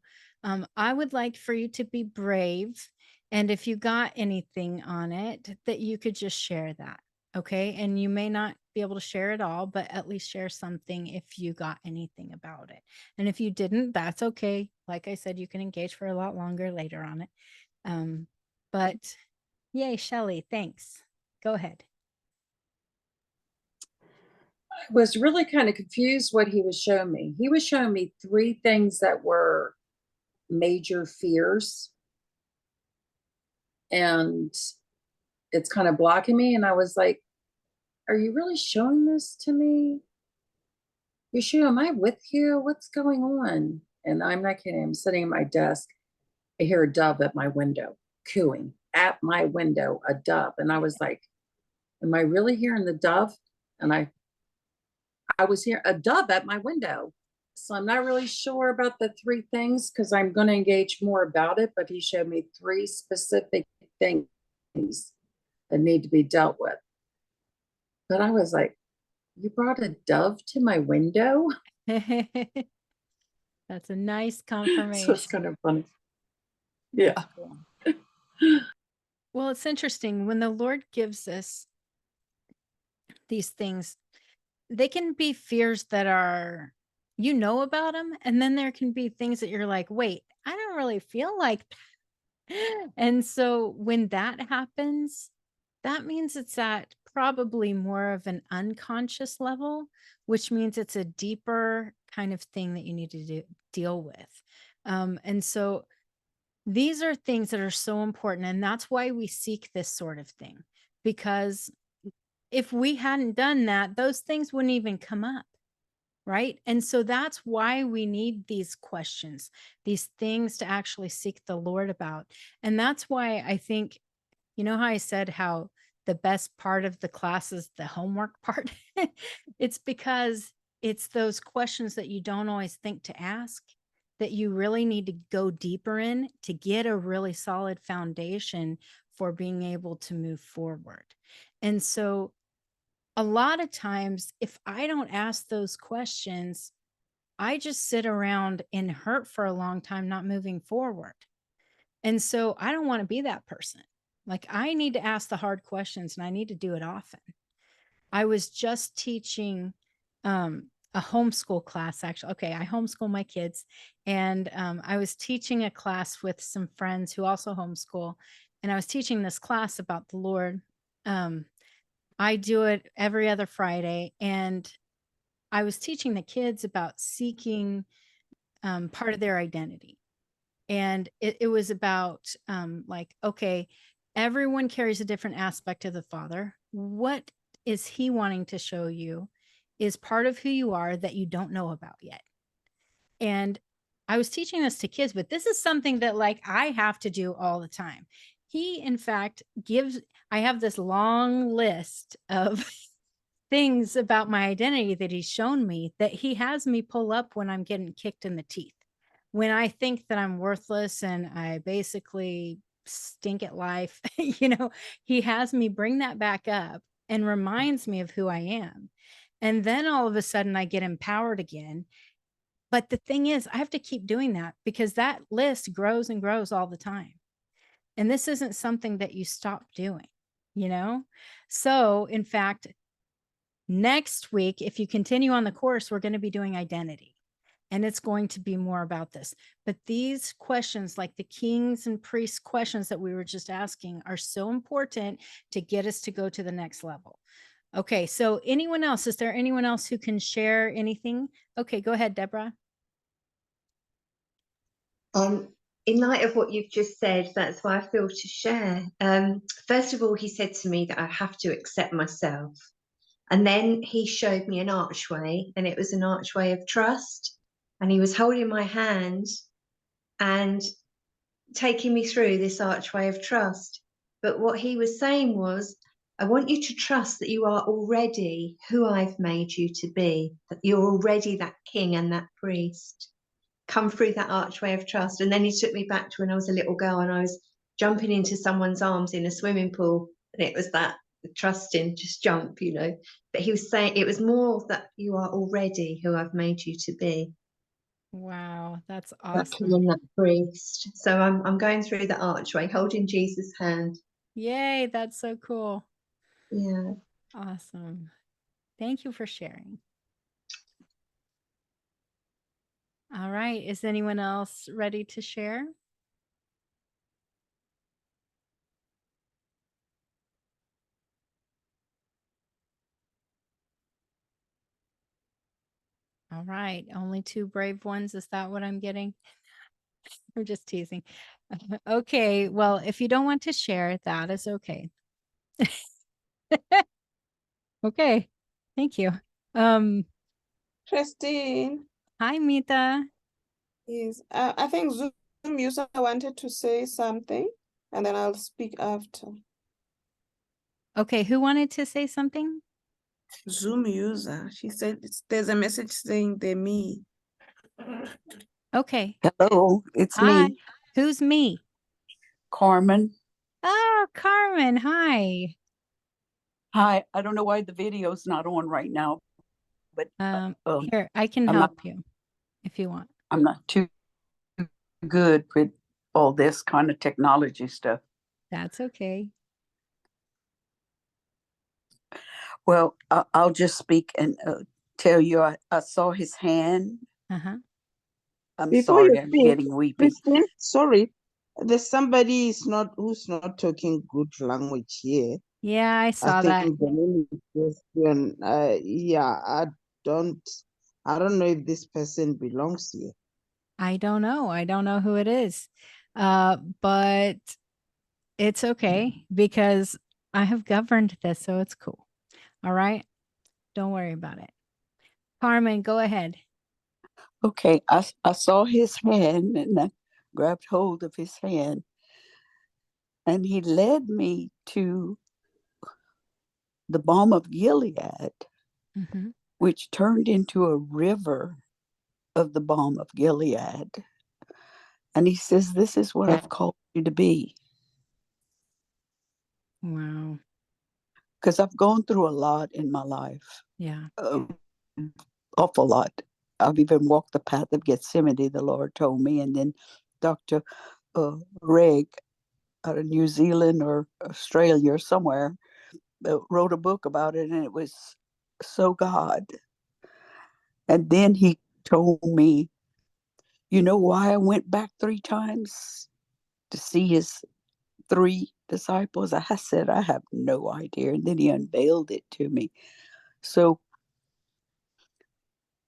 I would like for you to be brave. And if you got anything on it, that you could just share that. Okay. And you may not be able to share it all, but at least share something if you got anything about it. And if you didn't, that's okay. Like I said, you can engage for a lot longer later on it. But yay, Shelley, thanks. Go ahead. I was really kind of confused what he was showing me. He was showing me 3 things that were major fears. And it's kind of blocking me. And I was like, are you really showing this to me? Yeshua, am I with you? What's going on? And I'm not kidding. I'm sitting at my desk. I hear a dove at my window, cooing at my window, a dove. And I was like, am I really hearing the dove? And I was hearing a dove at my window. So I'm not really sure about the 3 things because I'm going to engage more about it. But he showed me 3 specific things that need to be dealt with. But I was like, you brought a dove to my window? That's a nice So confirmation. it's kind of funny. Yeah. Well, it's interesting when the Lord gives us these things, they can be fears that are, you know about them. And then there can be things that you're like, wait, I don't really feel like that. And so when that happens, that means it's at probably more of an unconscious level, which means it's a deeper kind of thing that you need to deal with. And so these are things that are so important. And that's why we seek this sort of thing, because if we hadn't done that, those things wouldn't even come up. Right. And so that's why we need these questions, these things to actually seek the Lord about. And that's why I think, you know, how I said how the best part of the class is the homework part. It's because it's those questions that you don't always think to ask, that you really need to go deeper in to get a really solid foundation for being able to move forward. And so a lot of times, if I don't ask those questions, I just sit around in hurt for a long time, not moving forward. And so I don't want to be that person. Like, I need to ask the hard questions and I need to do it often. I was just teaching a homeschool class, actually. Okay, I homeschool my kids. And I was teaching a class with some friends who also homeschool. And I was teaching this class about the Lord. I do it every other Friday. And I was teaching the kids about seeking part of their identity. And it was about like, okay, everyone carries a different aspect of the Father. What is he wanting to show you is part of who you are that you don't know about yet. And I was teaching this to kids, but this is something that like I have to do all the time. He, in fact, I have this long list of things about my identity that he's shown me that he has me pull up when I'm getting kicked in the teeth. When I think that I'm worthless and I basically stink at life, you know, he has me bring that back up and reminds me of who I am. And then all of a sudden I get empowered again. But the thing is, I have to keep doing that because that list grows and grows all the time. And this isn't something that you stop doing, you know? So in fact, Next week, if you continue on the course, we're going to be doing identity. And it's going to be more about this. But these questions, like the kings and priests questions that we were just asking, are so important to get us to go to the next level. Okay, so anyone else? Is there anyone else who can share anything? Okay, go ahead, Deborah. In light of what you've just said, that's why I feel to share. First of all, he said to me that I have to accept myself. And then he showed me an archway, and it was an archway of trust. And he was holding my hand and taking me through this archway of trust. But what he was saying was, I want you to trust that you are already who I've made you to be, that you're already that king and that priest. Come through that archway of trust. And then he took me back to when I was a little girl and I was jumping into someone's arms in a swimming pool. And it was that trusting, just jump, you know. But he was saying it was more that you are already who I've made you to be. Wow, that's That king awesome. and that priest. So I'm going through the archway, holding Jesus' hand. Yay, that's so cool. Yeah. Awesome. Thank you for sharing. All right, is anyone else ready to share? All right, only two brave ones. Is that what I'm getting? I'm just teasing. Okay, well, if you don't want to share, that is okay. Okay, thank you. Christine, Hi, Mita. is I think Zoom user wanted to say something, and then I'll speak after. Okay, who wanted to say something? Zoom user, she said there's a message saying they're me. Okay. Hello, it's Hi. me, Who's me? Carmen. Oh, Carmen. Hi. Hi, I don't know why the video's not on right now, but Here, I can I'm not help you if you want. I'm not too good with all this kind of technology stuff. That's okay. Well, I'll just speak and tell you I saw his hand. Uh-huh. I'm Before you sorry, I'm speak, getting weepy. Christine, sorry, there's somebody who's not talking good language here. Yeah, I I saw that. think the name is Christian. Yeah, don't I don't know if this person belongs here. I don't know. I don't know who it is. But it's okay because I have governed this, so it's cool. All right. Don't worry about it. Carmen, go ahead. Okay, I saw his hand and I grabbed hold of his hand, and he led me to the balm of Gilead, which turned into a river of the balm of Gilead. And he says, this is what I've called you to be. Wow. Because I've gone through a lot in my life. Yeah. Awful lot. I've even walked the path of Gethsemane, the Lord told me. And then Dr. Reg out of New Zealand or Australia or somewhere wrote a book about it, and it was so God. And then he told me, you know why I went back 3 times to see his 3 disciples? I said, I have no idea. And then he unveiled it to me. So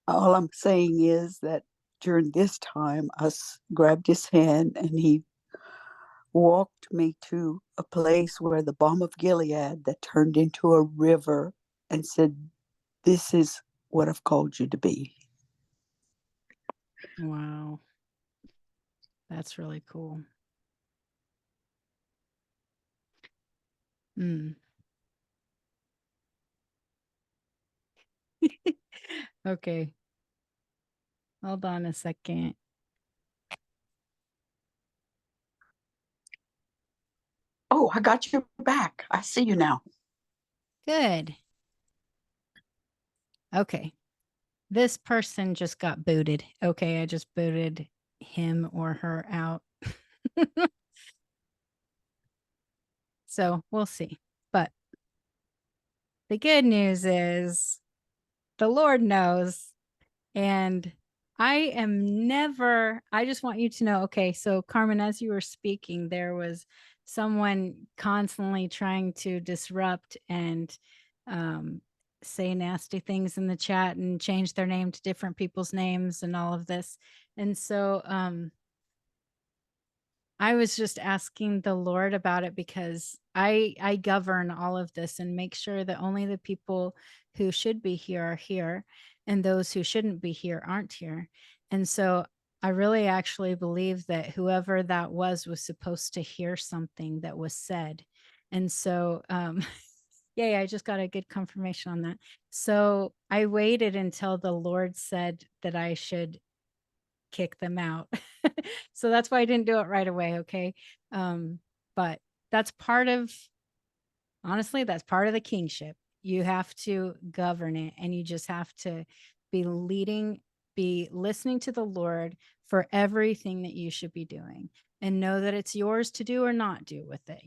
all I'm saying is that during this time, I grabbed his hand and he walked me to a place where the balm of Gilead that turned into a river and said, this is what I've called you to be. Wow. That's really cool. Okay. Hold on a second. Oh, I got your back. I see you now. Good. Okay. This person just got booted. Okay, I just booted him or her out. So we'll see. But the good news is the Lord knows. And I just want you to know, okay, so Carmen, as you were speaking, there was someone constantly trying to disrupt and say nasty things in the chat and change their name to different people's names and all of this. And so I was just asking the Lord about it because I govern all of this and make sure that only the people who should be here are here and those who shouldn't be here aren't here. And so I really actually believe that whoever that was supposed to hear something that was said. And so, yay, I just got a good confirmation on that. So I waited until the Lord said that I should kick them out. So that's why I didn't do it right away. Okay. But that's honestly, that's part of the kingship. You have to govern it and you just have to be listening to the Lord for everything that you should be doing and know that it's yours to do or not do with it,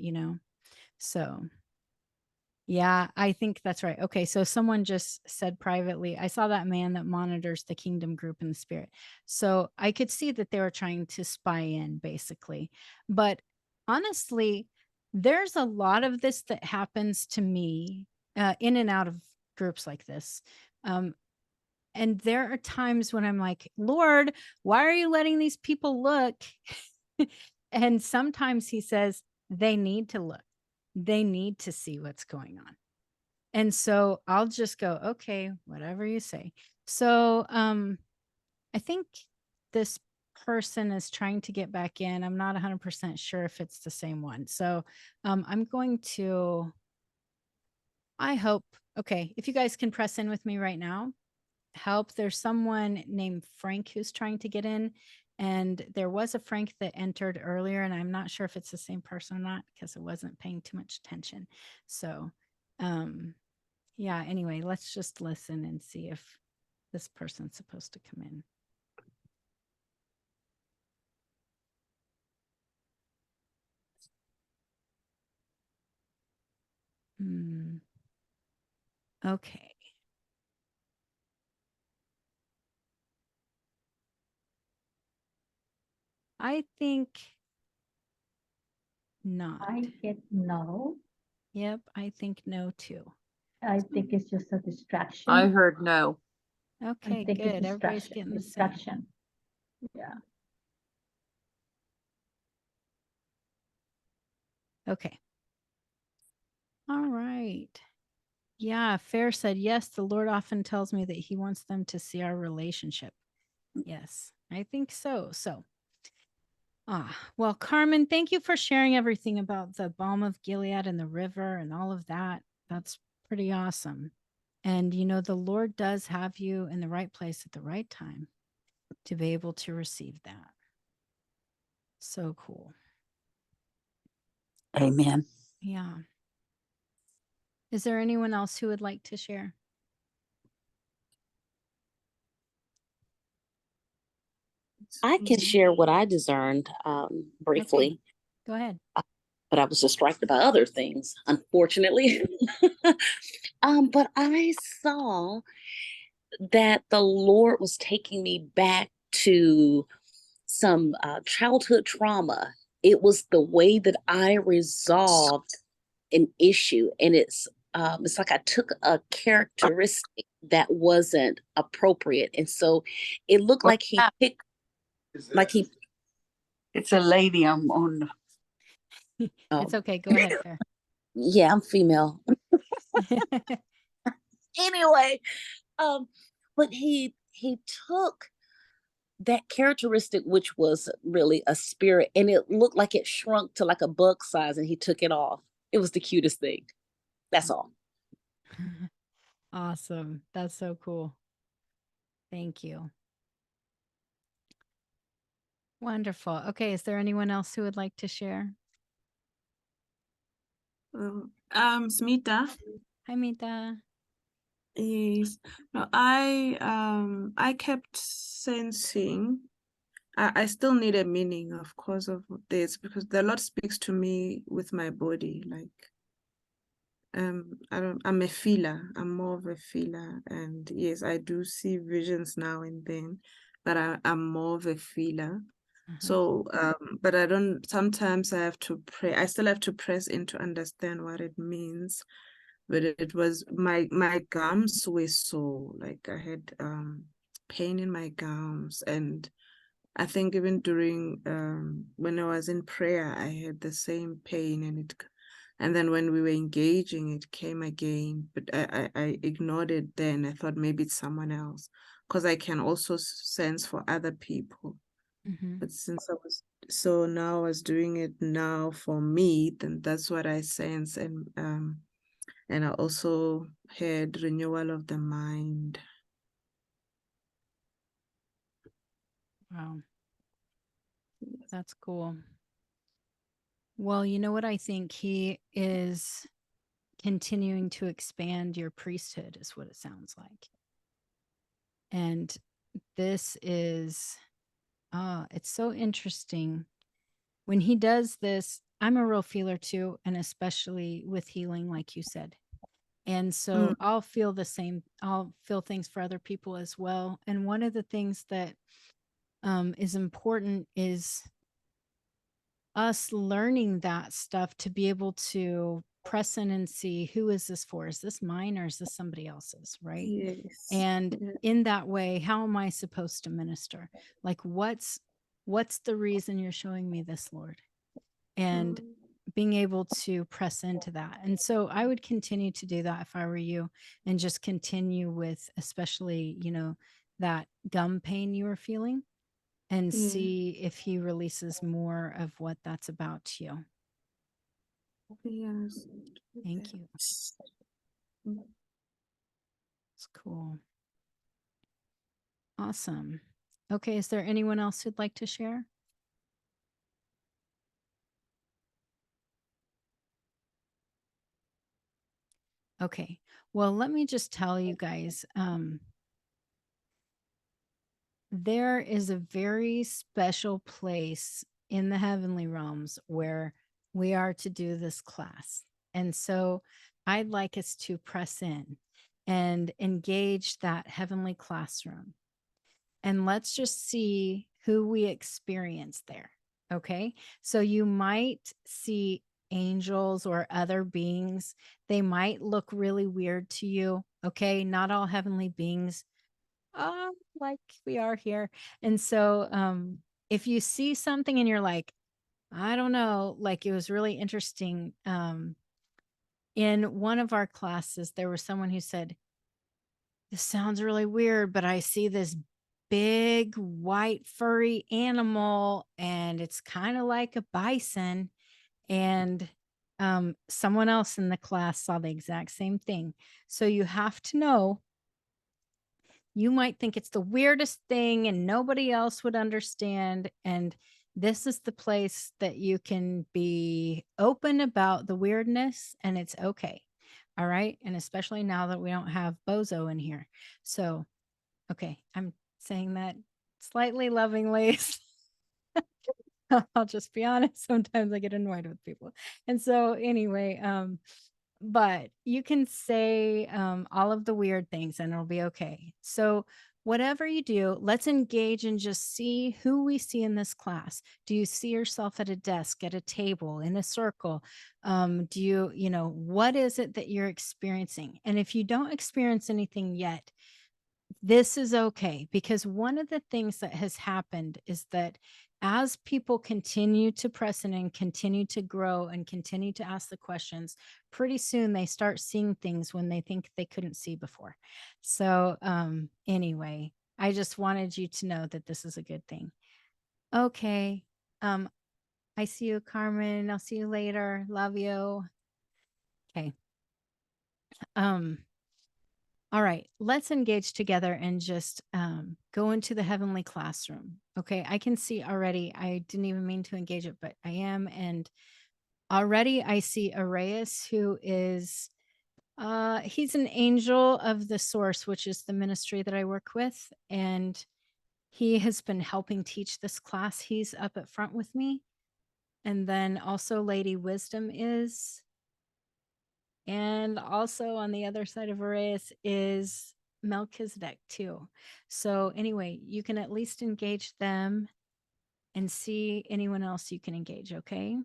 So yeah, I think that's right. Okay, so someone just said privately, I saw that man that monitors the kingdom group in the spirit. So I could see that they were trying to spy in, basically. But honestly, there's a lot of this that happens to me in and out of groups like this. And there are times when I'm like, Lord, why are you letting these people look? And sometimes he says, they need to look. They need to see what's going on. And so I'll just go, okay, whatever you say. So I think this person is trying to get back in. I'm not 100% sure if it's the same one. So I'm going to, I hope, okay, if you guys can press in with me right now, help. There's someone named Frank who's trying to get in. And there was a Frank that entered earlier, and I'm not sure if it's the same person or not because I wasn't paying too much attention. So yeah, anyway, let's just listen and see if this person's supposed to come in. Okay. I think not. I get no. Yep, I think no too. I think it's just a distraction. I heard no. Okay, I think good. it's Everybody's distraction. getting the same. Distraction. Yeah. Okay. All right. Yeah, Fair said, yes, the Lord often tells me that he wants them to see our relationship. Yes, I think so. So, well, Carmen, thank you for sharing everything about the balm of Gilead and the river and all of that. That's pretty awesome. And, the Lord does have you in the right place at the right time to be able to receive that. So cool. Amen. Yeah. Is there anyone else who would like to share? I can share what I discerned briefly. Okay. Go ahead. But I was distracted by other things, unfortunately. But I saw that the Lord was taking me back to some childhood trauma. It was the way that I resolved an issue, and it's like I took a characteristic that wasn't appropriate, and so it looked like he picked, like he. It's a lady I'm on. It's okay. Go ahead, Fair. Yeah, I'm female. Anyway, but he took that characteristic, which was really a spirit, and it looked like it shrunk to like a bug size, and he took it off. It was the cutest thing. That's all. Awesome. That's so cool. Thank you. Wonderful. Okay, is there anyone else who would like to share? Smita. Hi, Mita. Yes. No, I kept sensing I still need a meaning, of course, of this, because the Lord speaks to me with my body. Like I'm a feeler. I'm more of a feeler. And yes, I do see visions now and then, but I'm more of a feeler. So, but I don't, sometimes I have to pray. I still have to press in to understand what it means. But it was my gums were sore, like I had pain in my gums. And I think even during when I was in prayer, I had the same pain, and then when we were engaging, it came again. But I ignored it then. I thought maybe it's someone else, because I can also sense for other people. But since now I was doing it now for me, then that's what I sense. And I also had renewal of the mind. Wow. That's cool. Well, you know what? I think he is continuing to expand your priesthood, is what it sounds like. And this is, it's so interesting. When he does this, I'm a real feeler too, and especially with healing, like you said. And so I'll feel the same. I'll feel things for other people as well. And one of the things that is important is us learning that stuff to be able to press in and see, who is this for? Is this mine or is this somebody else's? Right. Yes. And in that way, how am I supposed to minister? Like, what's the reason you're showing me this, Lord? And being able to press into that. And so I would continue to do that if I were you, and just continue with, especially, that gum pain you were feeling, and see if he releases more of what that's about to you. Yes. Thank you. It's cool. Awesome. Okay, is there anyone else who'd like to share? Okay, well, let me just tell you guys, there is a very special place in the heavenly realms where we are to do this class. And so I'd like us to press in and engage that heavenly classroom. And let's just see who we experience there. Okay. So you might see angels or other beings. They might look really weird to you. Okay. Not all heavenly beings like we are here. And so if you see something and you're like, I don't know, like it was really interesting. In one of our classes, there was someone who said, this sounds really weird, but I see this big white furry animal and it's kind of like a bison. And someone else in the class saw the exact same thing. So you have to know, you might think it's the weirdest thing and nobody else would understand. And this is the place that you can be open about the weirdness, and it's okay. All right. And especially now that we don't have Bozo in here. So, okay, I'm saying that slightly lovingly. I'll just be honest. Sometimes I get annoyed with people. And so anyway, but you can say all of the weird things and it'll be okay. So whatever you do, let's engage and just see who we see in this class. Do you see yourself at a desk, at a table, in a circle? Do what is it that you're experiencing? And if you don't experience anything yet, this is okay, because one of the things that has happened is that as people continue to press in and continue to grow and continue to ask the questions, pretty soon they start seeing things when they think they couldn't see before. So anyway, I just wanted you to know that this is a good thing. Okay. I see you, Carmen. I'll see you later. Love you. Okay. All right, let's engage together and just go into the heavenly classroom. Okay, I can see already, I didn't even mean to engage it, but I am. And already I see Arias, who is, he's an angel of the source, which is the ministry that I work with. And he has been helping teach this class. He's up at front with me. And then also Lady Wisdom is, And also on the other side of Arias is Melchizedek too. So anyway, you can at least engage them and see anyone else you can engage, okay?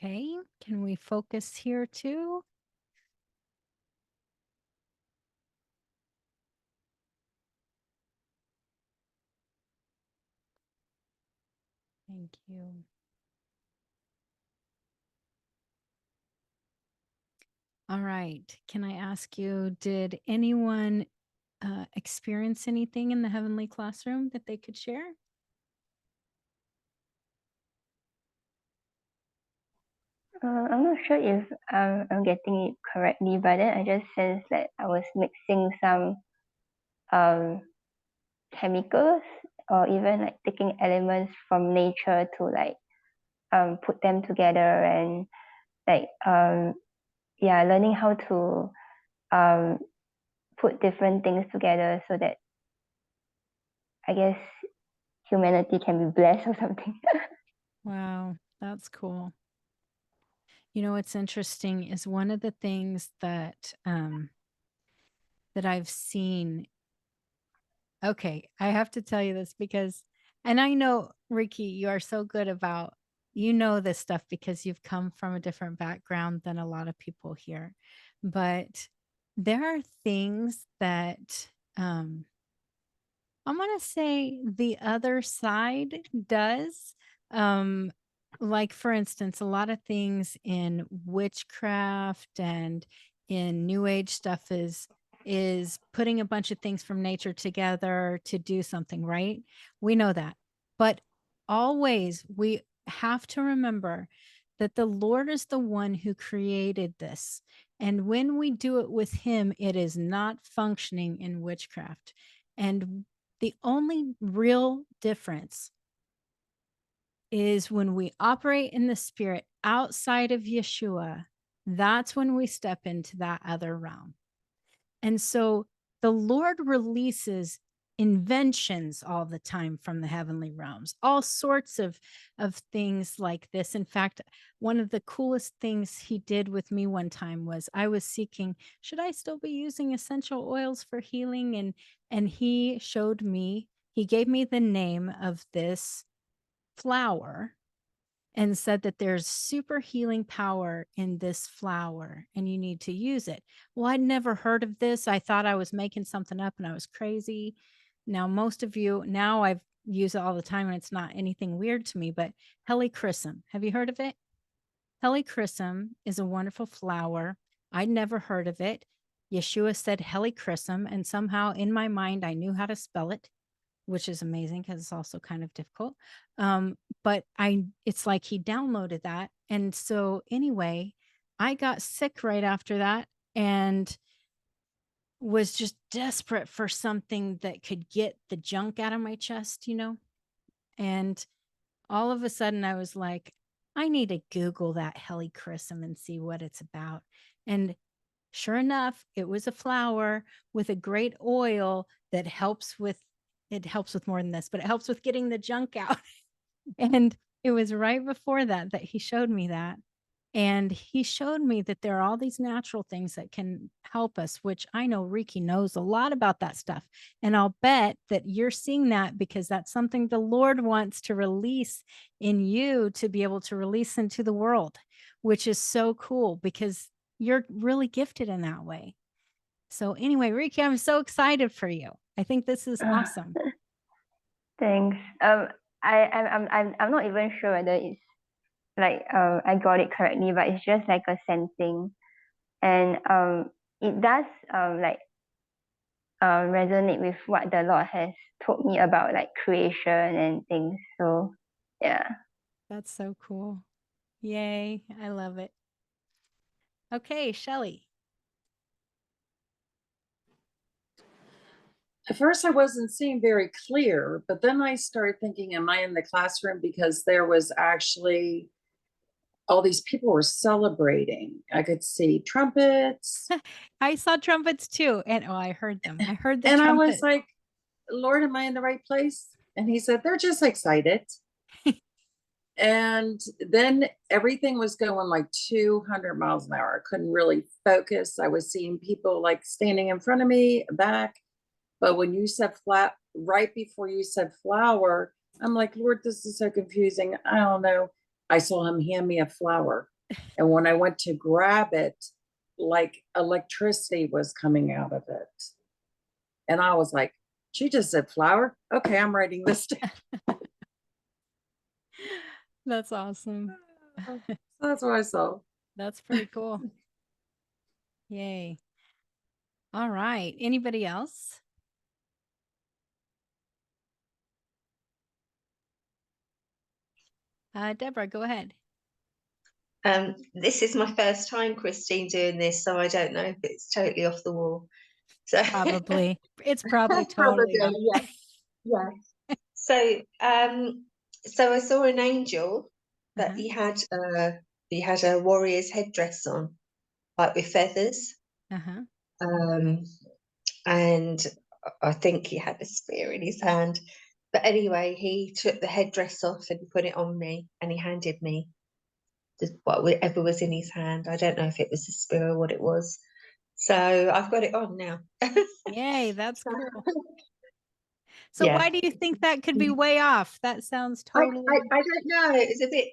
Okay, can we focus here too? Thank you. All right. Can I ask you, did anyone experience anything in the heavenly classroom that they could share? I'm not sure if I'm getting it correctly, but then I just sense that I was mixing some chemicals or even like taking elements from nature to like put them together and like yeah, learning how to put different things together so that I guess humanity can be blessed or something. Wow, that's cool. You know, what's interesting is one of the things that that I've seen. Okay, I have to tell you this because, and I know, Ricky, you are so good about, you know, this stuff because you've come from a different background than a lot of people here. But there are things that I'm going to say the other side does. Like, for instance, a lot of things in witchcraft and in New Age stuff is putting a bunch of things from nature together to do something, right? We know that. But always we have to remember that the Lord is the one who created this. And when we do it with him, it is not functioning in witchcraft. And the only real difference is when we operate in the spirit outside of Yeshua, that's when we step into that other realm. And so the Lord releases inventions all the time from the heavenly realms, all sorts of things like this. In fact, one of the coolest things he did with me one time was I was seeking, should I still be using essential oils for healing? And he showed me, he gave me the name of this flower and said that there's super healing power in this flower and you need to use it. Well, I'd never heard of this. I thought I was making something up and I was crazy. Now, most of you, now I've used it all the time and it's not anything weird to me, but helichrysum, have you heard of it? Helichrysum is a wonderful flower. I'd never heard of it. Yeshua said helichrysum, and somehow in my mind, I knew how to spell it, which is amazing because it's also kind of difficult. But it's like he downloaded that. And so anyway, I got sick right after that and was just desperate for something that could get the junk out of my chest, you know? And all of a sudden I was like, I need to Google that helichrysum and see what it's about. And sure enough, it was a flower with a great oil that helps with, it helps with more than this, but it helps with getting the junk out. And it was right before that he showed me that. And he showed me that there are all these natural things that can help us, which I know Ricky knows a lot about that stuff. And I'll bet that you're seeing that because that's something the Lord wants to release in you to be able to release into the world, which is so cool because you're really gifted in that way. So anyway, Ricky, I'm so excited for you. I think this is awesome. Thanks. I'm not even sure whether it's like I got it correctly, but it's just like a sensing, and it does resonate with what the Lord has told me about like creation and things. So yeah. That's so cool. Yay. I love it. Okay, Shelley. At first, I wasn't seeing very clear, but then I started thinking, am I in the classroom? Because there was actually all these people were celebrating. I could see trumpets. I saw trumpets too. And I heard them. I heard the and trumpet. I was like, Lord, am I in the right place? And he said, they're just excited. And then everything was going like 200 miles an hour. I couldn't really focus. I was seeing people like standing in front of me, back. But when you said flat, right before you said flower, I'm like, Lord, this is so confusing. I don't know. I saw him hand me a flower. And when I went to grab it, like electricity was coming out of it. And I was like, she just said flower. Okay, I'm writing this down. That's awesome. So that's what I saw. That's pretty cool. Yay. All right. Anybody else? Deborah, go ahead. This is my first time, Christine, doing this, so I don't know if it's totally off the wall. So Probably. It's probably totally. yeah. Yeah. So I saw an angel that he had a warrior's headdress on, like with feathers. And I think he had a spear in his hand. But anyway, he took the headdress off and he put it on me, and he handed me whatever was in his hand. I don't know if it was a spear or what it was. So I've got it on now. Yay, that's cool. So Yeah. why do you think that could be way off? That sounds totally. I don't know. It's a bit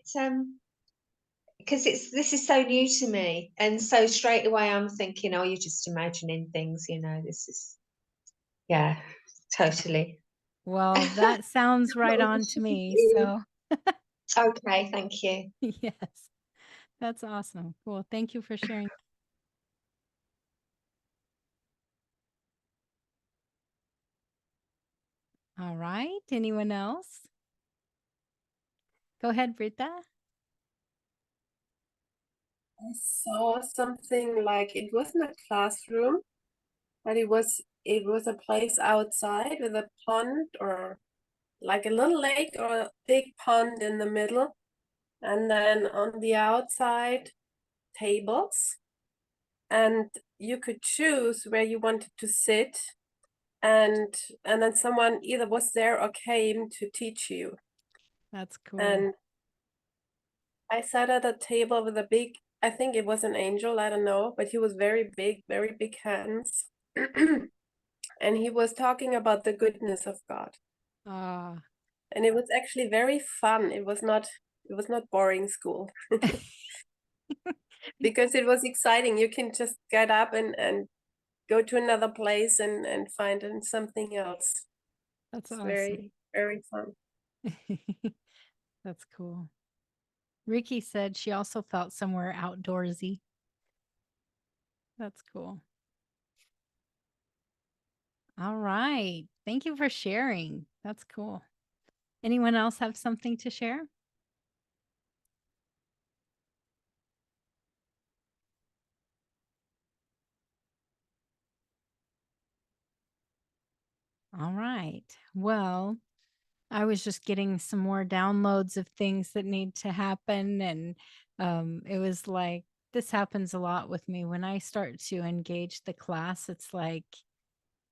because this is so new to me, and so straight away I'm thinking, oh, you're just imagining things, this is, yeah, totally. Well, that sounds right on to me. So okay, thank you. Yes, that's awesome. Cool. Thank you for sharing. All right. Anyone else? Go ahead, Britta. I saw something like it wasn't a classroom, but it was a place outside with a pond or like a little lake or a big pond in the middle, and then on the outside tables, and you could choose where you wanted to sit, and then someone either was there or came to teach you. That's cool. And I sat at a table with a big, I think it was an angel, I don't know, but he was very big hands. And he was talking about the goodness of God. And it was actually very fun. It was not boring school. Because it was exciting. You can just get up and go to another place and find something else. That's it's awesome. very fun. That's cool. Ricky said she also felt somewhere outdoorsy. That's cool. All right. Thank you for sharing. That's cool. Anyone else have something to share? All right. Well, I was just getting some more downloads of things that need to happen. And it was like, this happens a lot with me. When I start to engage the class, it's like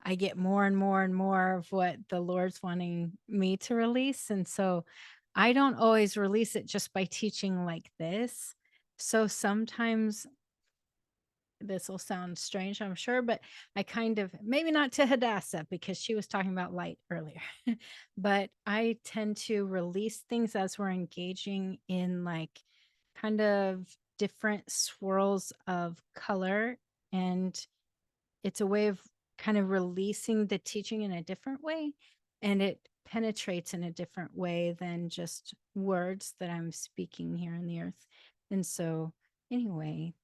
I get more and more and more of what the Lord's wanting me to release. And so I don't always release it just by teaching like this. So sometimes this will sound strange, I'm sure, but I kind of, maybe not to Hadassah because she was talking about light earlier, but I tend to release things as we're engaging in like kind of different swirls of color. And it's a way of kind of releasing the teaching in a different way. And it penetrates in a different way than just words that I'm speaking here on the earth. And so anyway,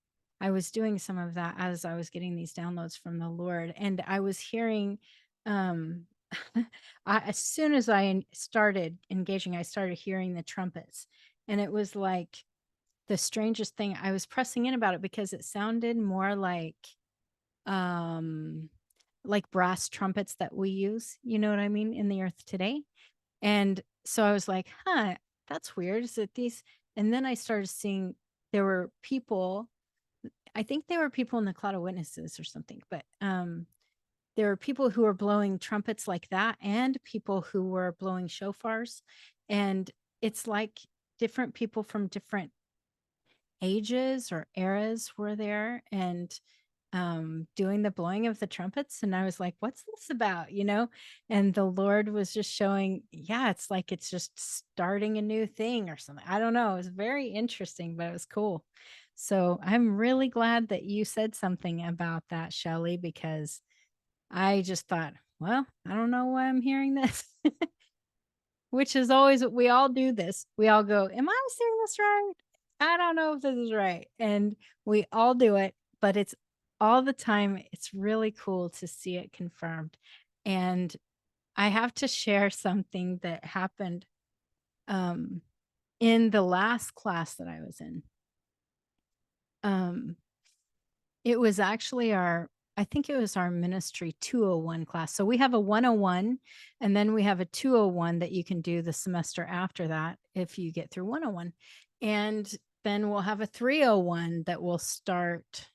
I was doing some of that as I was getting these downloads from the Lord, and I was hearing, as soon as I started engaging, I started hearing the trumpets, and it was like the strangest thing. I was pressing in about it because it sounded more like brass trumpets that we use, you know what I mean, in the earth today. And so I was like, huh, that's weird. Is it these? And then I started seeing there were people, I think they were people in the cloud of witnesses or something, but there were people who were blowing trumpets like that and people who were blowing shofars. And it's like different people from different ages or eras were there. And doing the blowing of the trumpets, and I was like, what's this about, and the Lord was just showing, yeah, it's like it's just starting a new thing or something. I don't know, it was very interesting, but it was cool. So I'm really glad that you said something about that, Shelley, because I just thought, well, I don't know why I'm hearing this. Which is always, we all do this. We all go, am I saying this right? I don't know if this is right. And we all do it, but it's all the time. It's really cool to see it confirmed. And I have to share something that happened in the last class that I was in. It was actually I think it was our ministry 201 class. So we have a 101, and then we have a 201 that you can do the semester after that if you get through 101. And then we'll have a 301 that will start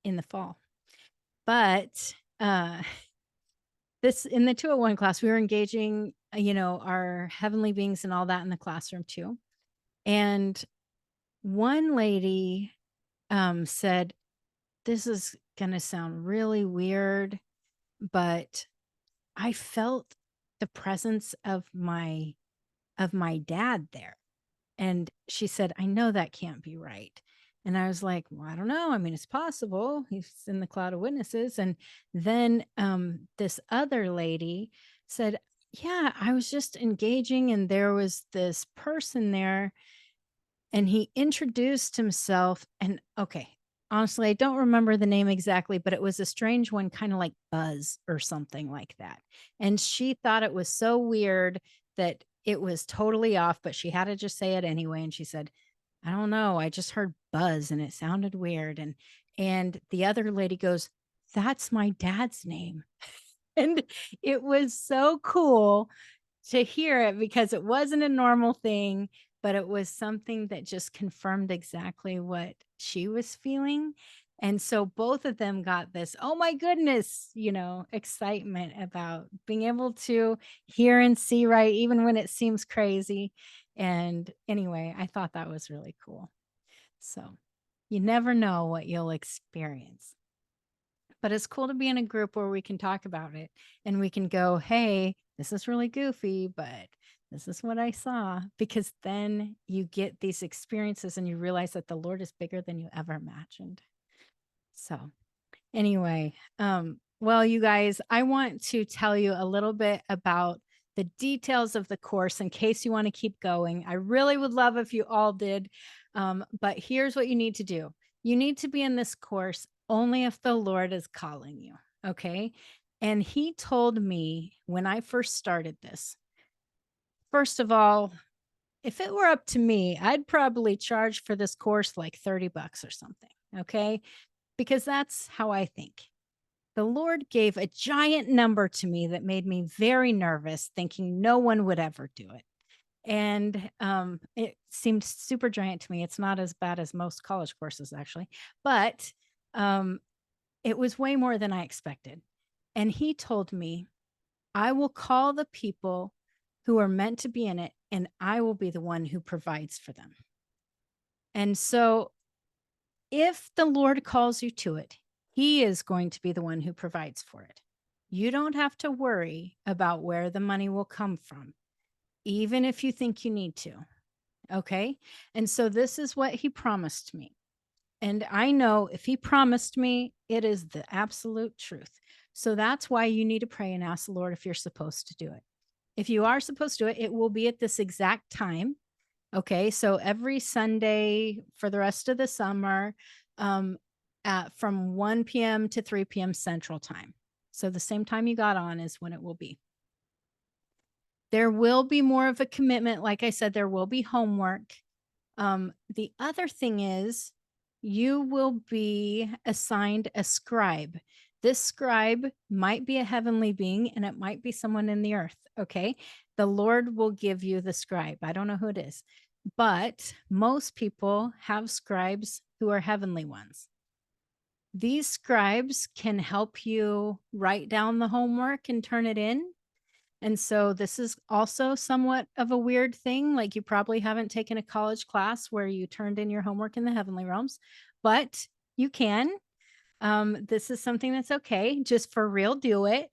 in the fall. But this, in the 201 class, we were engaging, our heavenly beings and all that in the classroom too. And one lady said, this is going to sound really weird, but I felt the presence of my dad there. And she said, I know that can't be right. And I was like, well, I don't know. I mean, it's possible. He's in the cloud of witnesses. And then this other lady said, yeah, I was just engaging and there was this person there and he introduced himself. And okay, honestly, I don't remember the name exactly, but it was a strange one, kind of like Buzz or something like that. And she thought it was so weird that it was totally off, but she had to just say it anyway. And she said, I don't know, I just heard Buzz and it sounded weird. And the other lady goes, that's my dad's name. And it was so cool to hear it because it wasn't a normal thing, but it was something that just confirmed exactly what she was feeling. And so both of them got this, oh my goodness, excitement about being able to hear and see right, even when it seems crazy. And anyway, I thought that was really cool. So you never know what you'll experience. But it's cool to be in a group where we can talk about it and we can go, hey, this is really goofy, but this is what I saw, because then you get these experiences and you realize that the Lord is bigger than you ever imagined. So anyway, well, you guys, I want to tell you a little bit about the details of the course in case you want to keep going. I really would love if you all did. But here's what you need to do. You need to be in this course only if the Lord is calling you. Okay. And he told me when I first started this, first of all, if it were up to me, I'd probably charge for this course like $30 or something. Okay. Because that's how I think. The Lord gave a giant number to me that made me very nervous, thinking no one would ever do it. And it seemed super giant to me. It's not as bad as most college courses, actually, but it was way more than I expected. And he told me, I will call the people who are meant to be in it, and I will be the one who provides for them. And so if the Lord calls you to it, he is going to be the one who provides for it. You don't have to worry about where the money will come from, even if you think you need to. Okay. And so this is what he promised me. And I know if he promised me, it is the absolute truth. So that's why you need to pray and ask the Lord if you're supposed to do it. If you are supposed to do it, it will be at this exact time. Okay. So every Sunday for the rest of the summer, from 1 p.m. to 3 p.m. Central Time. So the same time you got on is when it will be. There will be more of a commitment. Like I said, there will be homework. The other thing is you will be assigned a scribe. This scribe might be a heavenly being and it might be someone in the earth. Okay. The Lord will give you the scribe. I don't know who it is, but most people have scribes who are heavenly ones. These scribes can help you write down the homework and turn it in. And so this is also somewhat of a weird thing. Like you probably haven't taken a college class where you turned in your homework in the heavenly realms, but you can. This is something that's okay. Just for real, do it.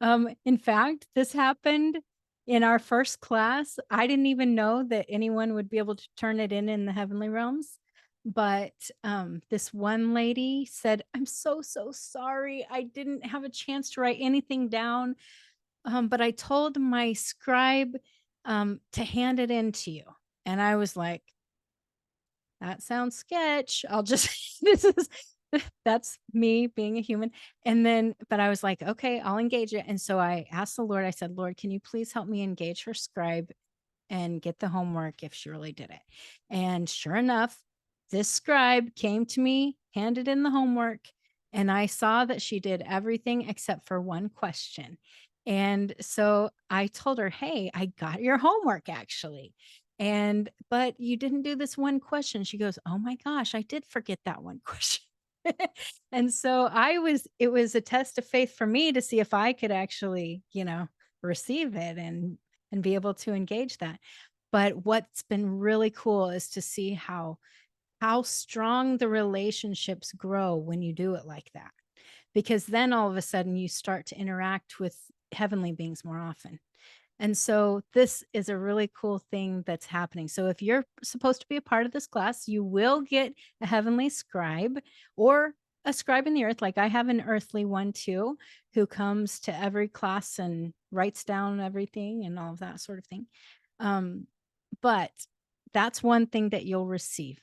In fact, this happened in our first class. I didn't even know that anyone would be able to turn it in the heavenly realms. But this one lady said, I'm so sorry. I didn't have a chance to write anything down. But I told my scribe to hand it in to you. And I was like, that sounds sketch. I'll just, that's me being a human. And then, but I was like, okay, I'll engage it. And so I asked the Lord, I said, Lord, can you please help me engage her scribe and get the homework if she really did it? And sure enough, this scribe came to me, handed in the homework, and I saw that she did everything except for one question. And so I told her, hey, I got your homework actually. But you didn't do this one question. She goes, oh my gosh, I did forget that one question. And so it was a test of faith for me to see if I could actually, receive it and be able to engage that. But what's been really cool is to see how strong the relationships grow when you do it like that. Because then all of a sudden you start to interact with heavenly beings more often. And so this is a really cool thing that's happening. So if you're supposed to be a part of this class, you will get a heavenly scribe or a scribe in the earth. Like I have an earthly one too, who comes to every class and writes down everything and all of that sort of thing. But that's one thing that you'll receive.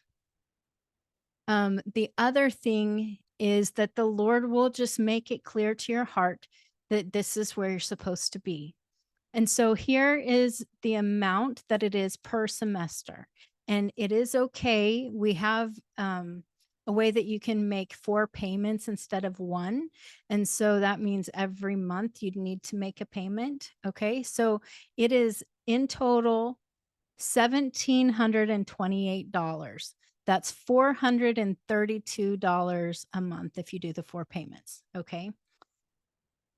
The other thing is that the Lord will just make it clear to your heart that this is where you're supposed to be. And so here is the amount that it is per semester. And it is okay. We have a way that you can make 4 payments instead of 1. And so that means every month you'd need to make a payment. Okay. So it is in total $1,728. That's $432 a month if you do the 4 payments. Okay.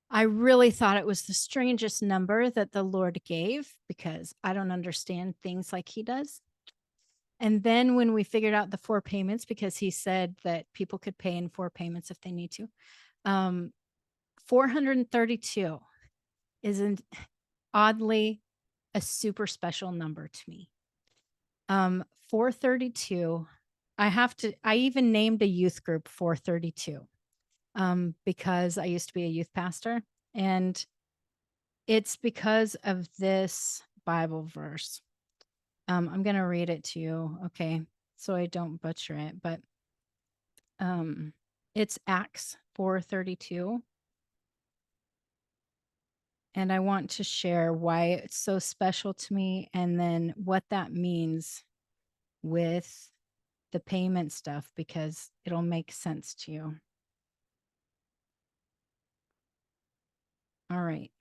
I really thought it was the strangest number that the Lord gave because I don't understand things like he does. And then when we figured out the 4 payments, because he said that people could pay in 4 payments if they need to, 432 isn't oddly a super special number to me. 432, I even named a youth group 432. Because I used to be a youth pastor, and it's because of this Bible verse. I'm going to read it to you, okay, so I don't butcher it, but it's Acts 4:32, and I want to share why it's so special to me and then what that means with the payment stuff, because it'll make sense to you. All right.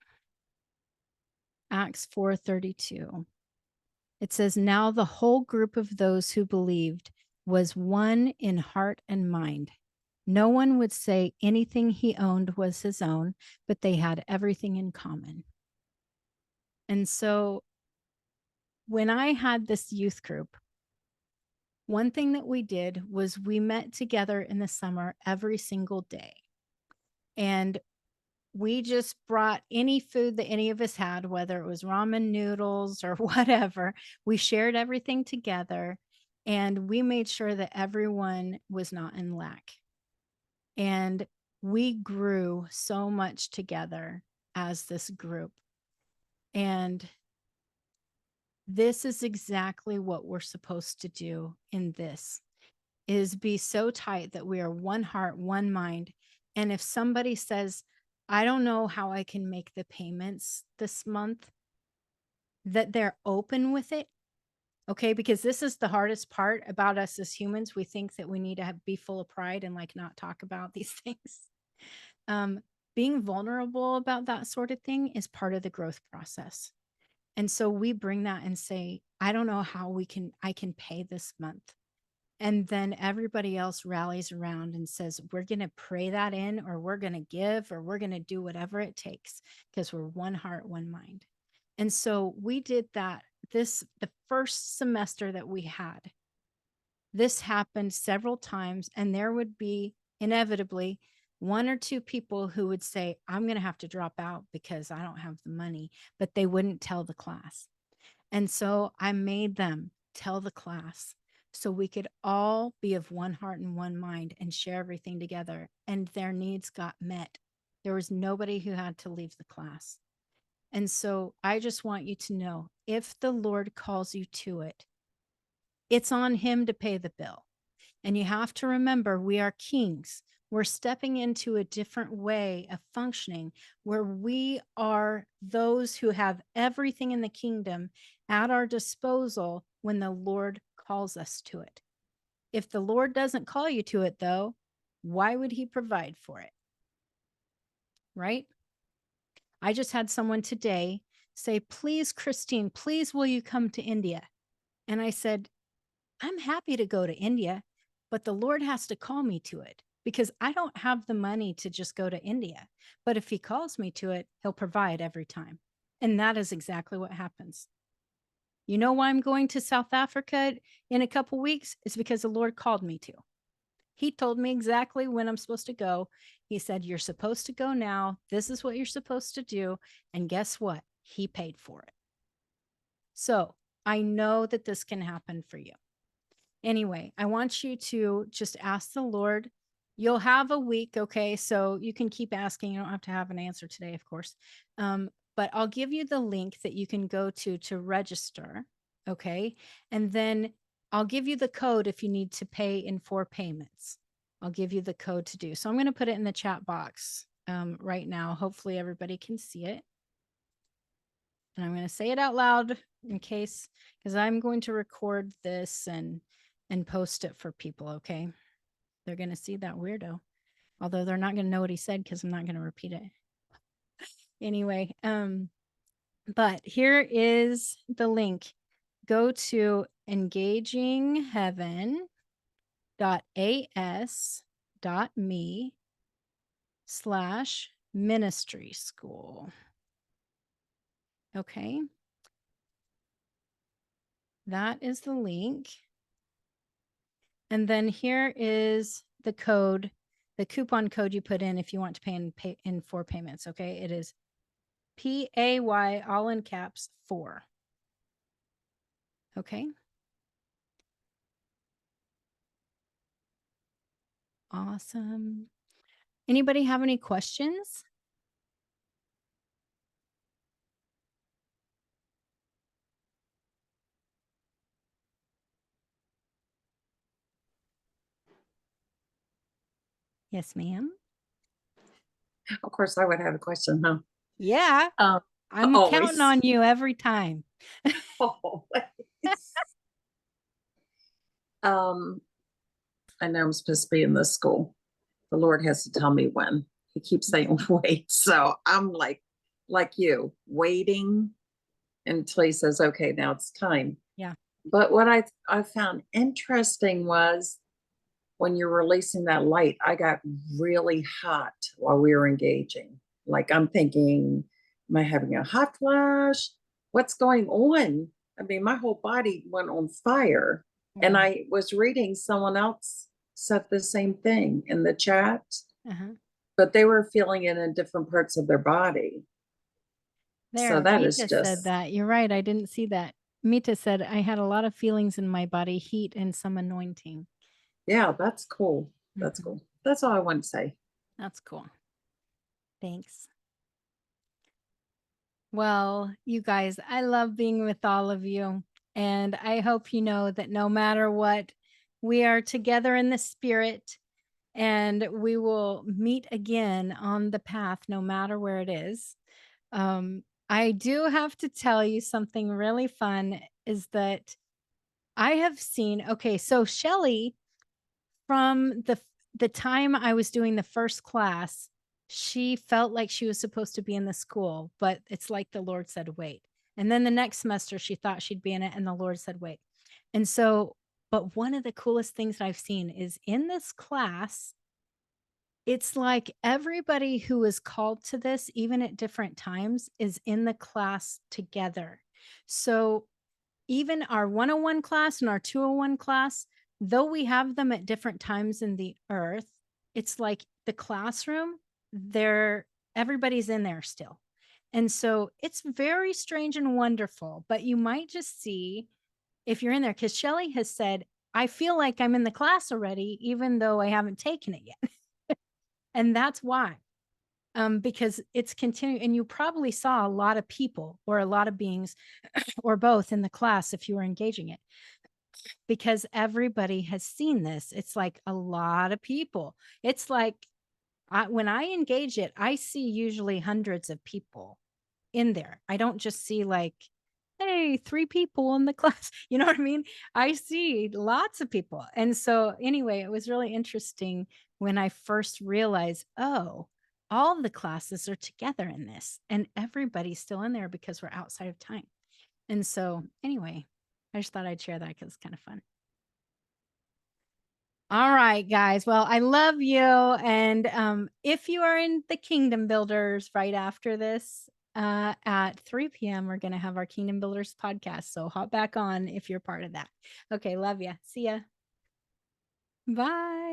Acts 4:32. It says, now the whole group of those who believed was one in heart and mind. No one would say anything he owned was his own, but they had everything in common. And so when I had this youth group, one thing that we did was we met together in the summer every single day. And we just brought any food that any of us had, whether it was ramen noodles or whatever. We shared everything together and we made sure that everyone was not in lack. And we grew so much together as this group. And this is exactly what we're supposed to do in this, is be so tight that we are one heart, one mind. And if somebody says, I don't know how I can make the payments this month, that they're open with it. Okay. Because this is the hardest part about us as humans. We think that we need to be full of pride and like not talk about these things. Being vulnerable about that sort of thing is part of the growth process. And so we bring that and say, I don't know how I can pay this month. And then everybody else rallies around and says, we're going to pray that in, or we're going to give, or we're going to do whatever it takes because we're one heart, one mind. And so we did that the first semester that we had. This happened several times, and there would be inevitably one or two people who would say, I'm going to have to drop out because I don't have the money, but they wouldn't tell the class. And so I made them tell the class so we could all be of one heart and one mind and share everything together. And their needs got met. There was nobody who had to leave the class. And so I just want you to know, if the Lord calls you to it, it's on him to pay the bill. And you have to remember, we are kings. We're stepping into a different way of functioning where we are those who have everything in the kingdom at our disposal when the Lord calls us to it. If the Lord doesn't call you to it, though, why would he provide for it? Right? I just had someone today say, please, Christine, please, will you come to India? And I said, I'm happy to go to India, but the Lord has to call me to it because I don't have the money to just go to India. But if he calls me to it, he'll provide every time. And that is exactly what happens. You know why I'm going to South Africa in a couple weeks? It's because the Lord called me to. He told me exactly when I'm supposed to go. He said, you're supposed to go now. This is what you're supposed to do. And guess what? He paid for it. So I know that this can happen for you. Anyway, I want you to just ask the Lord. You'll have a week, okay? So you can keep asking. You don't have to have an answer today, of course. But I'll give you the link that you can go to register, okay? And then I'll give you the code if you need to pay in 4 payments. I'll give you the code to do. So I'm going to put it in the chat box right now. Hopefully everybody can see it. And I'm going to say it out loud in case, because I'm going to record this and post it for people, okay? They're going to see that weirdo. Although they're not going to know what he said because I'm not going to repeat it. Anyway, but here is the link. Go to engagingheaven.as.me/ministry school. Okay. That is the link. And then here is the code, the coupon code you put in if you want to pay in 4 payments. Okay. It is PAY, all in caps, 4. Okay. Awesome. Anybody have any questions? Yes, ma'am. Of course, I would have a question, huh? Yeah. I'm counting on you every time. I know I'm supposed to be in this school. The Lord has to tell me when. He keeps saying wait. So I'm like you, waiting until he says, okay, now it's time. Yeah. But what I found interesting was when you're releasing that light, I got really hot while we were engaging. Like I'm thinking, am I having a hot flash? What's going on? I mean, my whole body went on fire. And I was reading someone else said the same thing in the chat, but they were feeling it in different parts of their body. There, so that Mita is just said that. You're right. I didn't see that. Mita said I had a lot of feelings in my body, heat and some anointing. Yeah, that's cool. That's cool. That's all I want to say. That's cool. Thanks. Well, you guys, I love being with all of you. And I hope you know that no matter what, we are together in the spirit and we will meet again on the path, no matter where it is. I do have to tell you something really fun is that I have seen, okay, so Shelly, from the time I was doing the first class, she felt like she was supposed to be in the school, but it's like the Lord said, wait. And then the next semester, she thought she'd be in it, and the Lord said, wait. And so, but one of the coolest things I've seen is in this class, it's like everybody who is called to this, even at different times, is in the class together. So even our 101 class and our 201 class, though we have them at different times in the earth, it's like the classroom, everybody's in there still. And so it's very strange and wonderful, but you might just see if you're in there, because Shelly has said, I feel like I'm in the class already, even though I haven't taken it yet. And that's why. Because it's continuing, and you probably saw a lot of people or a lot of beings or both in the class if you were engaging it, because everybody has seen this. It's like a lot of people. It's like when I engage it, I see usually hundreds of people in there. I don't just see like, hey, 3 people in the class. You know what I mean? I see lots of people. And so anyway, it was really interesting when I first realized, oh, all the classes are together in this and everybody's still in there because we're outside of time. And so anyway, I just thought I'd share that because it's kind of fun. All right, guys. Well, I love you. And if you are in the Kingdom Builders right after this, at 3 p.m., we're going to have our Kingdom Builders podcast. So hop back on if you're part of that. Okay. Love you. See ya. Bye.